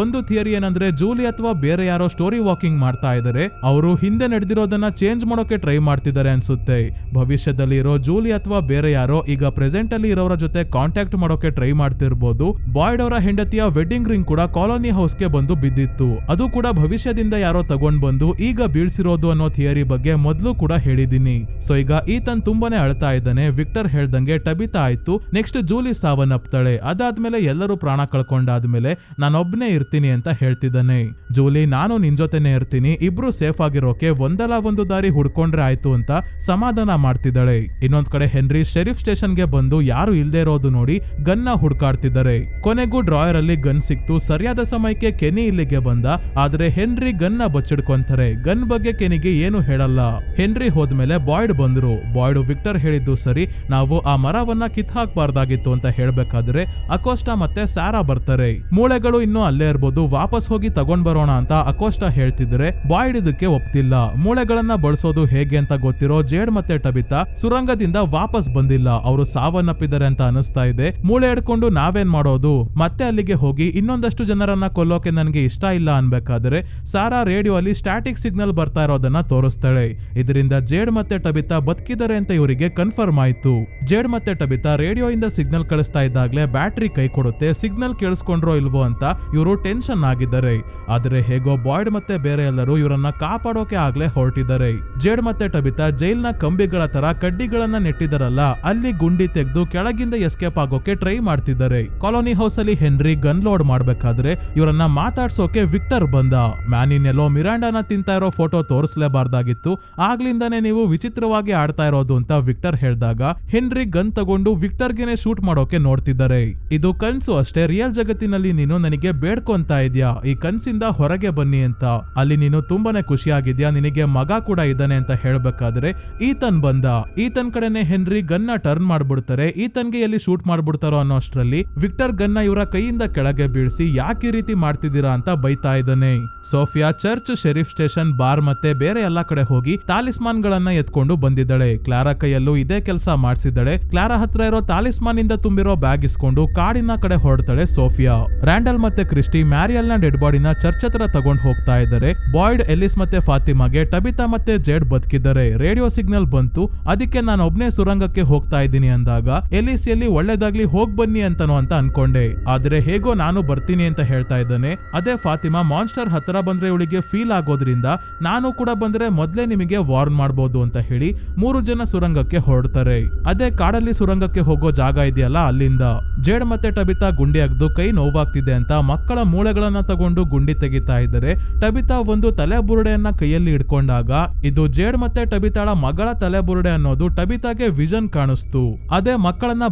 ಒಂದು ಥಿಯರಿ ಏನಂದ್ರೆ ಜೂಲಿ ಅಥವಾ ಬೇರೆ ಯಾರೋ ಸ್ಟೋರಿ ವಾಕಿಂಗ್ ಮಾಡ್ತಾ ಇದಾರೆ. ಅವರು ಹಿಂದೆ ನಡೆದಿರೋದನ್ನ ಚೇಂಜ್ ಮಾಡೋಕೆ ಟ್ರೈ ಮಾಡ್ತಿದ್ದಾರೆ ಅನ್ಸುತ್ತೆ. ಭವಿಷ್ಯದಲ್ಲಿ ಇರೋ ಜೂಲಿ ಅಥವಾ ಬೇರೆ ಯಾರೋ ಈಗ ಪ್ರೆಸೆಂಟ್ ಅಲ್ಲಿ ಇರೋರ ಜೊತೆ ಕಾಂಟ್ಯಾಕ್ಟ್ ಮಾಡೋಕೆ ಟ್ರೈ ಮಾಡ್ತಿರ್ಬೋದು. ಬಾಯ್ಡ್ ಅವರ ಹೆಂಡತಿಯ ವೆಡ್ಡಿಂಗ್ ರಿಂಗ್ ಕೂಡ ಕಾಲೋನಿ ಹೌಸ್ ಗೆ ಬಂದು ಬಿದ್ದಿತ್ತು. ಅದು ಕೂಡ ಭವಿಷ್ಯದಿಂದ ಯಾರೋ ತಗೊಂಡ್ ಬಂದು ಈಗ ಬೀಳ್ಸಿರೋದು ಅನ್ನೋ ಥಿಯರಿ ಬಗ್ಗೆ ಮೊದ್ಲು ಕೂಡ ಹೇಳಿದೀನಿ. ಸೊ ಈಗ ಈತನ್ ತುಂಬಾನೇ ಅಳ್ತಾ ಇದ್ದಾನೆ. ವಿಕ್ಟರ್ ಹೇಳ್ದಂಗೆ ಟಬಿತಾ ಆಯ್ತು, ನೆಕ್ಸ್ಟ್ ಜೂಲಿ ಸಾವನ್ನಪ್ತಾಳೆ. ಅದಾದ್ಮೇಲೆ ಎಲ್ಲರೂ ಪ್ರಾಣ ಕಳ್ಕೊಂಡಾದ್ಮೇಲೆ ನಾನೊಬ್ನೇ ಇರ್ತೀನಿ ಅಂತ ಹೇಳ್ತಿದ್ದಾನೆ. ಜೂಲಿ ನಾನು ನಿನ್ ಜೊತೆನೆ ಇರ್ತೀನಿ, ಇಬ್ರು ಸೇಫ್ ಆಗಿರೋಕೆ ಒಂದಲ್ಲ ಒಂದು ದಾರಿ ಹುಡ್ಕೊಂಡ್ರೆ ಆಯ್ತು ಅಂತ ಸಮಾಧಾನ ಮಾಡ್ತಿದ್ದಾಳೆ. ಇನ್ನೊಂದ್ ಕಡೆ ಹೆನ್ರಿ ಶೆರೀಫ್ ಸ್ಟೇಷನ್ ಗೆ ಬಂದು ಯಾರು ಇಲ್ದೇ ಇರೋದು ನೋಡಿ ಗನ್ನ ಹುಡ್ಕಾಡ್ತಿದ್ದಾರೆ. ಕೊನೆಗೂ ಡ್ರಾಯರ್ ಅಲ್ಲಿ ಗನ್ ಸಿಕ್ತು. ಸರಿಯಾದ ಸಮಯಕ್ಕೆ ಕೆನಿ ಇಲ್ಲಿಗೆ ಬಂದ. ಆದ್ರೆ ಹೆನ್ರಿ ಗನ್ನ ಬಚ್ಚಿಡ್ಕೊಂತಾರೆ. ಗನ್ ಬಗ್ಗೆ ಕೆನಿಗೆ ಏನು ಹೇಳಲ್ಲ. ಹೆನ್ರಿ ಹೋದ್ಮೇಲೆ ಬಾಯ್ಡ್ ಬಂದ್ರು. ಬಾಯ್ಡ್ ವಿಕ್ಟರ್ ಹೇಳಿದ್ದು ಸರಿ, ನಾವು ಆ ಮರವನ್ನ ಕಿತ್ ಹಾಕ್ಬಾರ್ದಾಗಿತ್ತು ಅಂತ ಹೇಳ್ಬೇಕಾದ್ರೆ ಅಕೋಸ್ಟಾ ಮತ್ತೆ ಸಾರಾ ಬರ್ತಾರೆ. ಮೂಳೆಗಳು ಇನ್ನೂ ಅಲ್ಲೇ ಇರ್ಬೋದು, ವಾಪಸ್ ಹೋಗಿ ತಗೊಂಡ್ ಬರೋಣ ಅಂತ ಅಕೋಸ್ಟಾ ಹೇಳ್ತಿದ್ರೆ ಬಾಯ್ಡ್ ಇದಕ್ಕೆ ಒಪ್ತಿಲ್ಲ. ಮೂಳೆಗಳನ್ನ ಬಳಸೋದು ಹೇಗೆ ಅಂತ ಗೊತ್ತಿರೋ ಜೇಡ್ ಮತ್ತೆ ಟಬಿತಾ ಸುರಂಗದಿಂದ ವಾಪಸ್ ಬಂದಿಲ್ಲ. ಅವರು ಸಾವನ್ನಪ್ಪಿದ್ದಾರೆ ಅಂತ ಅನಿಸ್ತಾ ಇದೆ. ಮೂಳೆ ಹಿಡ್ಕೊಂಡು ನಾವೇನ್ ಮಾಡೋದು? ಮತ್ತೆ ಅಲ್ಲಿಗೆ ಹೋಗಿ ಇನ್ನೊಂದಷ್ಟು ಜನರನ್ನ ಕೊಲ್ಲೋಕೆ ನನ್ಗೆ ಇಷ್ಟ ಇಲ್ಲ ಅನ್ಬೇಕಾದ್ರೆ ಸಾರಾ ರೇಡಿಯೋ ಅಲ್ಲಿ ಸ್ಟ್ಯಾಟಿಕ್ ಸಿಗ್ನಲ್ ಬರ್ತಾ ಇರೋದನ್ನ ತೋರಿಸ್ತಾಳೆ. ಇದರಿಂದ ಜೇಡ್ ಮತ್ತೆ ಟಬಿತಾ ಬದುಕಿದ್ದಾರೆ ಅಂತ ಇವರಿಗೆ ಕನ್ಫರ್ಮ್ ಆಯ್ತು. ಜೇಡ್ ಮತ್ತೆ ಟಬಿತಾ ರೇಡಿಯೋ ಇಂದ ಸಿಗ್ನಲ್ ಕಳಿಸ್ತಾ ಇದ್ದಾಗ್ಲೇ ಬ್ಯಾಟ್ರಿ ಕೈ ಕೊಡುತ್ತೆ. ಸಿಗ್ನಲ್ ಕೇಳಿಸ್ಕೊಂಡ್ರೋ ಇಲ್ವೋ ಅಂತ ಇವರು ಟೆನ್ಷನ್ ಆಗಿದ್ದಾರೆ. ಆದ್ರೆ ಹೇಗೋ ಬಾಯ್ಡ್ ಮತ್ತೆ ಬೇರೆ ಎಲ್ಲರೂ ಇವರನ್ನ ಕಾಪಾಡೋಕೆ ಆಗ್ಲೇ ಹೊರಟಿದ್ದಾರೆ. ಜೇಡ್ ಮತ್ತೆ ಟಬಿತಾ ಜೈಲ್ನ ಕಂಬಿಗಳ ತರ ಕಡ್ಡಿಗಳನ್ನ ನೆಟ್ಟಿದಾರಲ್ಲ ಅಲ್ಲಿ ಗುಂಡಿ ತೆಗೆದು ಕೆಳಗಿಂದ ಎಸ್ಕೇಪ್ ಆಗೋಕೆ ಟ್ರೈ ಮಾಡ್ತಿದ್ದಾರೆ. ಕಾಲೋನಿ ಹೌಸ್ ಅಲ್ಲಿ ಹೆನ್ರಿ ಗನ್ ಲೋಡ್ ಮಾಡ್ಬೇಕಾದ್ರೆ ಇವರನ್ನ ಮಾತಾಡ್ಸೋಕೆ ವಿಕ್ಟರ್ ಬಂದ. ಮ್ಯಾನಿನೆಲ್ಲೋ ಮಿರಾಂಡಾನ ತಿಂತಾ ಇರೋ ಫೋಟೋ ತೋರಿಸಲೇಬಾರ್ದಾಗಿತ್ತು, ಆಗ್ಲಿಂದಾನೇ ನೀವು ವಿಚಿತ್ರವಾಗಿ ಆಡ್ತಾ ಇರೋದು ಅಂತ ವಿಕ್ಟರ್ ಹೇಳ್ದಾಗ ಹೆನ್ರಿ ಗನ್ ತಗೊಂಡು ವಿಕ್ಟರ್ಗೆನೆ ಶೂಟ್ ಮಾಡೋಕೆ ನೋಡ್ತಿದ್ದಾರೆ. ಇದು ಕನ್ಸು ಅಷ್ಟೇ, ರಿಯಲ್ ಜಗತ್ತಿನಲ್ಲಿ ನೀನು ನನಗೆ ಬೇಡ್ಕೊಂತಾ ಇದ್ಯಾ, ಈ ಕನ್ಸಿಂದ ಹೊರಗೆ ಬನ್ನಿ ಅಂತ. ಅಲ್ಲಿ ನೀನು ತುಂಬಾನೇ ಖುಷಿಯಾಗಿದ್ಯಾ, ನಿನಗೆ ಮಗ ಕೂಡ ಇದ್ದಾನೆ ಅಂತ ಹೇಳ್ಬೇಕಾದ್ರೆ ಈತನ್ ಬಂದ. ಈತನ್ ಕಡೆನೆ ಹೆನ್ರಿ ಗನ್ನ ಟರ್ನ್ ಮಾಡ್ಬಿಡ್ತಾರೆ. ಈತನ್ಗೆ ಎಲ್ಲಿ ಶೂಟ್ ಮಾಡ್ಬಿಡ್ತಾರೋ ಅನ್ನೋ ಅಷ್ಟ್ರಲ್ಲಿ ವಿಕ್ಟರ್ ಗನ್ನ ಇವರ ಕೈಯಿಂದ ಕೆಳಗೆ ಬೀಳ್ಸಿ ಯಾಕೆ ಈ ರೀತಿ ಮಾಡ್ತಿದ್ದೀರಾ ಅಂತ ಬೈತಾ ಇದ್ದಾನೆ. ಸೋಫಿಯಾ ಚರ್ಚ್, ಶೆರೀಫ್ ಸ್ಟೇಷನ್, ಬಾರ್ ಮತ್ತೆ ಬೇರೆ ಎಲ್ಲಾ ಕಡೆ ಹೋಗಿ ತಾಲಿಸ್ಮಾನ್ ಗಳನ್ನ ಎತ್ಕೊಂಡು ಬಂದಿದ್ದಾಳೆ. ಕ್ಲಾರಾ ಕೈಯಲ್ಲೂ ಇದೇ ಕೆಲಸ ಮಾಡಿಸಿದ್ದಾಳೆ. ಕ್ಲಾರಾ ಹತ್ರ ಇರೋ ತಾಲಿಸ್ಮಾನ್ ಇಂದ ತುಂಬಿರೋ ಬ್ಯಾಗ್ ಇಸ್ಕೊಂಡು ಕಾಡಿನ ಕಡೆ ಹೊರಡ್ತಾಳೆ ಸೋಫಿಯಾ. ರ್ಯಾಂಡಲ್ ಮತ್ತೆ ಕ್ರಿಸ್ಟಿ ಮ್ಯಾರಿಯಲ್ ನ ಡೆಡ್ ಬಾಡಿನ ಚರ್ಚ್ ಹತ್ರ ತಗೊಂಡು ಹೋಗ್ತಾ ಇದ್ದಾರೆ. ಬಾಯ್ಡ್, ಎಲಿಸ್ ಮತ್ತೆ ಫಾತಿಮಾಗೆ ಟಬಿತಾ ಮತ್ತೆ ಜೇಡ್ ಬದುಕಿದ್ದಾರೆ. ರೇಡಿಯೋ ಸಿಗ್ನಲ್ ಬಂತು, ಅದಕ್ಕೆ ನಾನು ಒಬ್ನೇ ಸುರಂಗಕ್ಕೆ ಹೋಗ್ತಾ ಇದ್ದೀನಿ ಅಂದಾಗ ಎಲಿಸ್ ಎಲ್ಲಿ ಒಳ್ಳೇದಾಗ್ಲಿ ಹೋಗ್ ಬನ್ನಿ ಅಂತನೋ ಅಂತ ಅನ್ಕೊಂಡೆ, ಆದ್ರೆ ಹೇಗೋ ನಾನು ಬರ್ತೀನಿ ಅಂತ ಹೇಳ್ತಾ ಇದ್ದಾನೆ. ಅದೇ ಫಾತಿಮಾ ಮಾನ್ಸ್ಟರ್ ಹತ್ರ ಬಂದ್ರೆ ಇವಳಿಗೆ ಫೀಲ್ ಆಗೋದ್ರಿಂದ ನಾನು ಕೂಡ ಬಂದ್ರೆ ಮೊದ್ಲೇ ನಿಮಗೆ ವಾರ್ನ್ ಮಾಡ್ಬೋದು ಅಂತ ಹೇಳಿ 3 ಜನ ಸುರಂಗಕ್ಕೆ ಹೊರಡ್ತಾರೆ. ಅದೇ ಕಾಡಲ್ಲಿ ಸುರಂಗಕ್ಕೆ ಹೋಗೋ ಜಾಗ ಇದೆಯಲ್ಲ ಅಲ್ಲಿಂದ ಜೇಡ್ ಮತ್ತೆ ಟಬಿತಾ ಗುಂಡಿ ಅಗ್ದು ಕೈ ನೋವಾಗ್ತಿದೆ ಅಂತ ಮಕ್ಕಳ ಮೂಳೆಗಳನ್ನ ತಗೊಂಡು ಗುಂಡಿ ತೆಗಿತಾ ಇದ್ದಾರೆ. ಟಬಿತಾ ಒಂದು ತಲೆ ಬುರುಡೆಯನ್ನ ಕೈಯಲ್ಲಿ ಇಟ್ಕೊಂಡಾಗ ಇದು ಜೇಡ್ ಮತ್ತೆ ಟಬಿತಾಳ ಮಗಳ ತಲೆ ಬುರುಡೆ ಅನ್ನೋದು ಟಬಿತಾಗೆ ವಿಷನ್ ಕಾಣಿಸ್ತು. ಅದೇ ಮಕ್ಕಳನ್ನ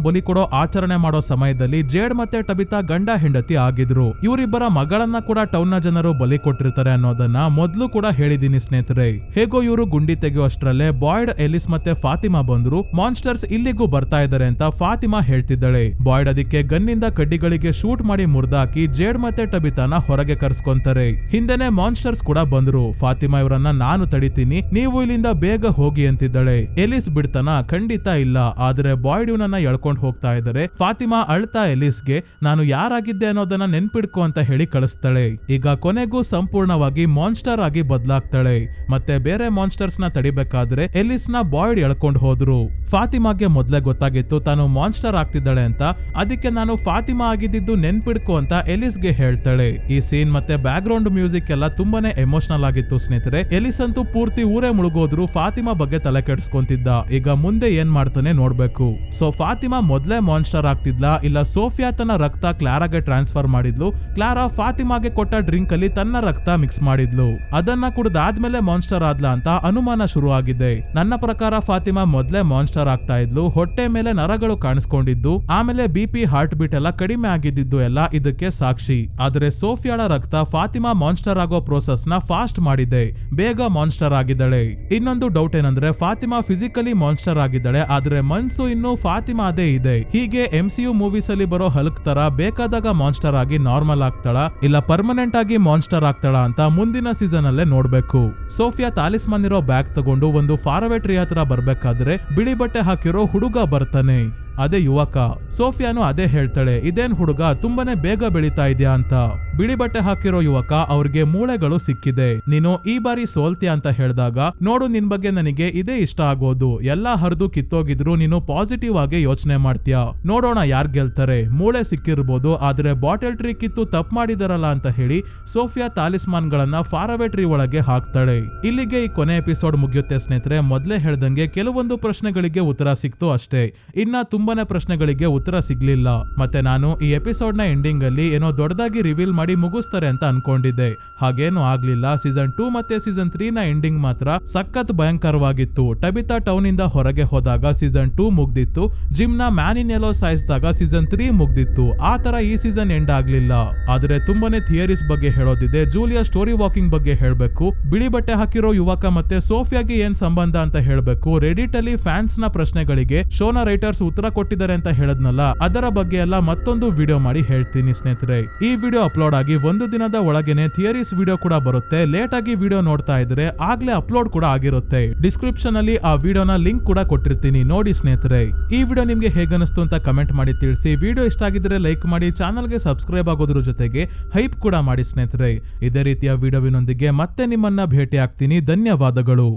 ಬಲಿ ಕೊಡೋ ಆಚರಣೆ ಮಾಡೋ ಸಮಯದಲ್ಲಿ ಜೇಡ್ ಮತ್ತೆ ಟಬಿತಾ ಗಂಡ ಹೆಂಡತಿ ಆಗಿದ್ರು. ಇವರಿಬ್ಬರ ಮಗಳನ್ನ ಕೂಡ ಟೌನ್ ನ ಜನರು ಬಲಿ ಕೊಟ್ಟಿರ್ತಾರೆ ಅನ್ನೋದನ್ನ ಮೊದ್ಲು ಕೂಡ ಹೇಳಿದೀನಿ ಸ್ನೇಹಿತರೆ. ಹೇಗೋ ಇವರು ಗುಂಡಿ ತೆಗೆಯೋ ಅಷ್ಟ್ರಲ್ಲೇ ಬಾಯ್ಡ್, ಎಲಿಸ್ ಮತ್ತೆ ಫಾತಿಮಾ ಬಂದ್ರು. ಮಾನ್ಸ್ಟರ್ಸ್ ಇಲ್ಲಿಗೂ ಬರ್ತಾ ಇದಾರೆ ಅಂತ ಫಾತಿಮಾ ಹೇಳ್ತಿದ್ದಾಳೆ. ಬಾಯ್ಡ್ ಅದಕ್ಕೆ ಗನ್ನಿಂದ ಕಡ್ಡಿಗಳಿಗೆ ಶೂಟ್ ಮಾಡಿ ಮುರ್ದಾಕಿ ಜೇಡ್ ಮತ್ತೆ ಟಬಿತಾನ ಹೊರಗೆ ಕರ್ಸ್ಕೊಂತಾರೆ. ಹಿಂದೆನೆ ಮಾನ್ಸ್ಟರ್ಸ್ ಕೂಡ ಬಂದ್ರು. ಫಾತಿಮಾ ಇವರನ್ನ ನಾನು ತಡಿತೀನಿ, ನೀವು ಇಲ್ಲಿಂದ ಬೇಗ ಹೋಗಿ ಅಂತಿದ್ದಾಳೆ. ಎಲಿಸ್ ಬಿಡ್ತಾನ? ಖಂಡಿತ ಇಲ್ಲ. ಆದ್ರೆ ಬಾಯ್ಡ್ ಇವನನ್ನ ಎಳ್ಕೊಂಡ್ ಹೋಗ್ತಾ ಇದ್ದಾರೆ. ಫಾತಿಮಾ ಅಳ್ತಾ ಎಲಿಸ್ಗೆ ನಾನು ಯಾರಾಗಿದ್ದೆ ಅನ್ನೋದನ್ನ ನೆನ್ಪಿಡ್ಕೊ ಅಂತ ಹೇಳಿ ಕಳಿಸ್ತಾಳೆ. ಈಗ ಕೊನೆಗೂ ಸಂಪೂರ್ಣವಾಗಿ ಮಾನ್ಸ್ಟರ್ ಆಗಿ ಬದಲಾಗ್ತಾಳೆ. ಮತ್ತೆ ಬೇರೆ ಮಾನ್ಸ್ಟರ್ಸ್ ನ ತಡಿಬೇಕಾದ್ರೆ ಎಲಿಸ್ ನ ಬಾಯ್ಡ್ ಎಳ್ಕೊಂಡ್ ಹೋದ್ರು. ಫಾತಿಮಾಗೆ ಮೊದ್ಲೇ ಗೊತ್ತಾಗಿತ್ತು ತಾನು ಮಾನ್ಸ್ಟರ್ ಆಗ್ತಿದ್ದಾಳೆ ಅಂತ, ಅದಕ್ಕೆ ನಾನು ಫಾತಿಮಾ ಆಗಿದ್ದು ನೆನ್ಪಿಡ್ಕೊ ಅಂತ ಎಲಿಸ್ಗೆ ಹೇಳ್ತಾಳೆ. ಈ ಸೀನ್ ಮತ್ತೆ ಬ್ಯಾಕ್ ಗ್ರೌಂಡ್ ಮ್ಯೂಸಿಕ್ ಎಲ್ಲ ತುಂಬಾನೇ ಎಮೋಷನಲ್ ಆಗಿತ್ತು ಸ್ನೇಹಿತರೆ. ಎಲಿಸ್ ಅಂತೂ ಪೂರ್ತಿ ಊರೇ ಮುಳುಗೋದ್ರು, ಫಾತಿಮಾ ಬಗ್ಗೆ ತಲೆ ಕೆಡಿಸ್ಕೊಂತಿದ್ದ. ಈಗ ಮುಂದೆ ಏನ್ ಮಾಡ್ತಾನೆ ನೋಡ್ಬೇಕು. ಸೊ ಫಾತಿಮಾ ಮೊದ್ಲೇ ಮಾನ್ಸ್ಟರ್ ಆಗ್ತಿದ್ಲಾ, ಇಲ್ಲ ಸೋಫಿಯಾ ತನ್ನ ರಕ್ತ ಕ್ಲಾರಾಗೆ ಟ್ರಾನ್ಸ್ಫರ್ ಮಾಡಿದ್ಲು, ಕ್ಲಾರಾ ಫಾತಿಮಾಗೆ ಕೊಟ್ಟ ಡ್ರಿಂಕ್ ಅಲ್ಲಿ ತನ್ನ ರಕ್ತ ಮಿಕ್ಸ್ ಮಾಡಿದ್ಲು, ಅದನ್ನ ಕುಡ್ದಾದ್ಮೇಲೆ ಮಾನ್ಸ್ಟರ್ ಆದ್ಲಾ ಅಂತ ಅನುಮಾನ ಶುರು ಆಗಿದೆ. ನನ್ನ ಪ್ರಕಾರ ಫಾತಿಮಾ ಮೊದ್ಲೇ ಮಾನ್ಸ್ಟರ್ ಆಗ್ತಾ ಇದ್ಲು. ಹೊಟ್ಟೆ ಮೇಲೆ ನರಗಳು ಕಾಣಿಸ್ಕೊಂಡಿದ್ದು, ಆಮೇಲೆ BP, ಹಾರ್ಟ್ ಬೀಟ್ ಎಲ್ಲ ಕಡಿಮೆ ಆಗಿದ್ದು ಎಲ್ಲ ಇದಕ್ಕೆ ಸಾಕ್ಷಿ. ಆದ್ರೆ ಸೋಫಿಯಾಳ ರಕ್ತ ಫಾತಿಮಾ ಮಾನ್ಸ್ಟರ್ ಆಗೋ ಪ್ರೋಸೆಸ್ ನ ಫಾಸ್ಟ್ ಮಾಡಿದೆ, ಬೇಗ ಮಾನ್ಸ್ಟರ್ ಆಗಿದ್ದಾಳೆ. ಇನ್ನೊಂದು ಡೌಟ್ ಏನಂದ್ರೆ ಫಾತಿಮಾ ಫಿಸಿಕಲಿ ಮಾನ್ಸ್ಟರ್ ಆಗಿದ್ದಾಳೆ, ಆದ್ರೆ ಮನ್ಸು ಇನ್ನು ಫಾತಿಮಾ ಅದೇ ಇದೆ. ಹೀಗೆ MCU ಮೂವೀಸ್ ಅಲ್ಲಿ ಬರೋ ಹಲ್ಕ್ ತರ ಬೇಕಾದಾಗ ಮಾನ್ಸ್ಟರ್ ಆಗಿ ನಾರ್ಮಲ್ ಆಗ್ತಾಳ, ಇಲ್ಲ ಪರ್ಮನೆಂಟ್ ಆಗಿ ಮಾನ್ಸ್ಟರ್ ಆಗ್ತಾಳ ಅಂತ ಮುಂದಿನ ಸೀಸನ್ ಅಲ್ಲೇ ನೋಡ್ಬೇಕು. ಸೋಫಿಯಾ ತಾಲಿಸ್ಮಾನ್ ಇರೋ ಬ್ಯಾಗ್ ತಗೊಂಡು ಒಂದು ಫಾರವೇ ಟ್ರೀ ಹತ್ರ ಬರ್ಬೇಕಾದ್ರೆ ಬಿಳಿ ಬಟ್ಟೆ ಹಾಕಿರೋ ಹುಡುಗ ಬರ್ತಾನೆ. ಅದೇ ಯುವಕ. ಸೋಫಿಯಾನು ಅದೇ ಹೇಳ್ತಾಳೆ, ಇದೇನ್ ಹುಡುಗ ತುಂಬಾನೇ ಬೇಗ ಬೆಳೀತಾ ಇದ್ಯಾ ಅಂತ. ಬಿಳಿ ಬಟ್ಟೆ ಹಾಕಿರೋ ಯುವಕ ಅವ್ರಿಗೆ ಮೂಳೆಗಳು ಸಿಕ್ಕಿದೆ, ನೀನು ಈ ಬಾರಿ ಸೋಲ್ತೀಯ ಅಂತ ಹೇಳಿದಾಗ, ನೋಡು ನಿನ್ ಬಗ್ಗೆ ನನಗೆ ಇದೇ ಇಷ್ಟ ಆಗೋದು, ಎಲ್ಲಾ ಹರಿದು ಕಿತ್ತೋಗಿದ್ರು ನೀನು ಪಾಸಿಟಿವ್ ಆಗಿ ಯೋಚನೆ ಮಾಡ್ತೀಯ, ನೋಡೋಣ ಯಾರ್ ಗೆಲ್ತಾರೆ, ಮೂಳೆ ಸಿಕ್ಕಿರ್ಬೋದು ಆದ್ರೆ ಬಾಟಲ್ ಟ್ರೀ ಕಿತ್ತು ತಪ್ಪು ಮಾಡಿದಾರಲ್ಲ ಅಂತ ಹೇಳಿ ಸೋಫಿಯಾ ತಾಲಿಸ್ಮಾನ್ ಗಳನ್ನ ಫಾರವೇ ಟ್ರೀ ಒಳಗೆ ಹಾಕ್ತಾಳೆ. ಇಲ್ಲಿಗೆ ಈ ಕೊನೆ ಎಪಿಸೋಡ್ ಮುಗಿಯುತ್ತೆ ಸ್ನೇಹಿತರೆ. ಮೊದ್ಲೇ ಹೇಳ್ದಂಗೆ ಕೆಲವೊಂದು ಪ್ರಶ್ನೆಗಳಿಗೆ ಉತ್ತರ ಸಿಕ್ತು ಅಷ್ಟೇ, ಇನ್ನ ತುಂಬಾನೇ ಪ್ರಶ್ನೆಗಳಿಗೆ ಉತ್ತರ ಸಿಗ್ಲಿಲ್ಲ. ಮತ್ತೆ ನಾನು ಈ ಎಪಿಸೋಡ್ ನ ಎಂಡಿಂಗ್ ಅಲ್ಲಿ ಏನೋ ದೊಡ್ಡದಾಗಿ ರಿವೀಲ್ ಮಾಡಿ ಮುಗಿಸ್ತಾರೆ ಅಂತ ಅನ್ಕೊಂಡಿದ್ದೆ, ಹಾಗೇನು ಆಗ್ಲಿಲ್ಲ. ಸೀಸನ್ 2 ಮತ್ತೆ ಸೀಸನ್ 3 ನ ಎಂಡಿಂಗ್ ಮಾತ್ರ ಸಖತ್ ಭಯಂಕರವಾಗಿತ್ತು. ಟಬಿತಾ ಟೌನ್ ಇಂದ ಹೊರಗೆ ಹೋದಾಗ ಸೀಸನ್ 2 ಮುಗ್ದಿತ್ತು, ಜಿಮ್ ನ ಮ್ಯಾನಿನೆಲ್ಲೋ ಸಾಯಿಸಿದಾಗ ಸೀಸನ್ 3 ಮುಗ್ದಿತ್ತು. ಆ ತರ ಈ ಸೀಸನ್ ಎಂಡ್ ಆಗ್ಲಿಲ್ಲ. ಆದ್ರೆ ತುಂಬಾನೇ ಥಿಯರೀಸ್ ಬಗ್ಗೆ ಹೇಳೋದಿದೆ. ಜೂಲಿಯಾ ಸ್ಟೋರಿ ವಾಕಿಂಗ್ ಬಗ್ಗೆ ಹೇಳ್ಬೇಕು, ಬಿಳಿ ಬಟ್ಟೆ ಹಾಕಿರೋ ಯುವಕ ಮತ್ತೆ ಸೋಫಿಯಾಗೆ ಏನ್ ಸಂಬಂಧ ಅಂತ ಹೇಳ್ಬೇಕು, ರೆಡಿಟ್ ಅಲ್ಲಿ ಫ್ಯಾನ್ಸ್ ನ ಪ್ರಶ್ನೆಗಳಿಗೆ ಶೋನ ರೈಟರ್ಸ್ ಉತ್ತರ ಕೊಟ್ಟಿದ್ದಾರೆ ಅಂತ ಹೇಳದ್ನಲ್ಲ, ಅದರ ಬಗ್ಗೆ ಎಲ್ಲ ಮತ್ತೊಂದು ವಿಡಿಯೋ ಮಾಡಿ ಹೇಳ್ತೀನಿ ಸ್ನೇಹಿತರೆ. ಈ ವಿಡಿಯೋ ಅಪ್ಲೋಡ್ ಆಗಿ 1 ದಿನದ ಒಳಗೇನೆ ಥಿಯರೀಸ್ ವಿಡಿಯೋ ಕೂಡ ಬರುತ್ತೆ. ಲೇಟ್ ಆಗಿ ವಿಡಿಯೋ ನೋಡ್ತಾ ಇದ್ರೆ ಆಗ್ಲೇ ಅಪ್ಲೋಡ್ ಕೂಡ ಆಗಿರುತ್ತೆ. ಡಿಸ್ಕ್ರಿಪ್ಷನ್ ಅಲ್ಲಿ ಆ ವಿಡಿಯೋನ ಲಿಂಕ್ ಕೂಡ ಕೊಟ್ಟಿರ್ತೀನಿ, ನೋಡಿ ಸ್ನೇಹಿತರೆ. ಈ ವಿಡಿಯೋ ನಿಮ್ಗೆ ಹೇಗನಿಸ್ತು ಅಂತ ಕಮೆಂಟ್ ಮಾಡಿ ತಿಳಿಸಿ. ವಿಡಿಯೋ ಇಷ್ಟ ಆಗಿದ್ರೆ ಲೈಕ್ ಮಾಡಿ, ಚಾನಲ್ಗೆ ಸಬ್ಸ್ಕ್ರೈಬ್ ಆಗೋದ್ರ ಜೊತೆಗೆ ಹೈಪ್ ಕೂಡ ಮಾಡಿ ಸ್ನೇಹಿತರೆ. ಇದೇ ರೀತಿಯ ವಿಡಿಯೋವಿನೊಂದಿಗೆ ಮತ್ತೆ ನಿಮ್ಮನ್ನ ಭೇಟಿ ಆಗ್ತೀನಿ. ಧನ್ಯವಾದಗಳು.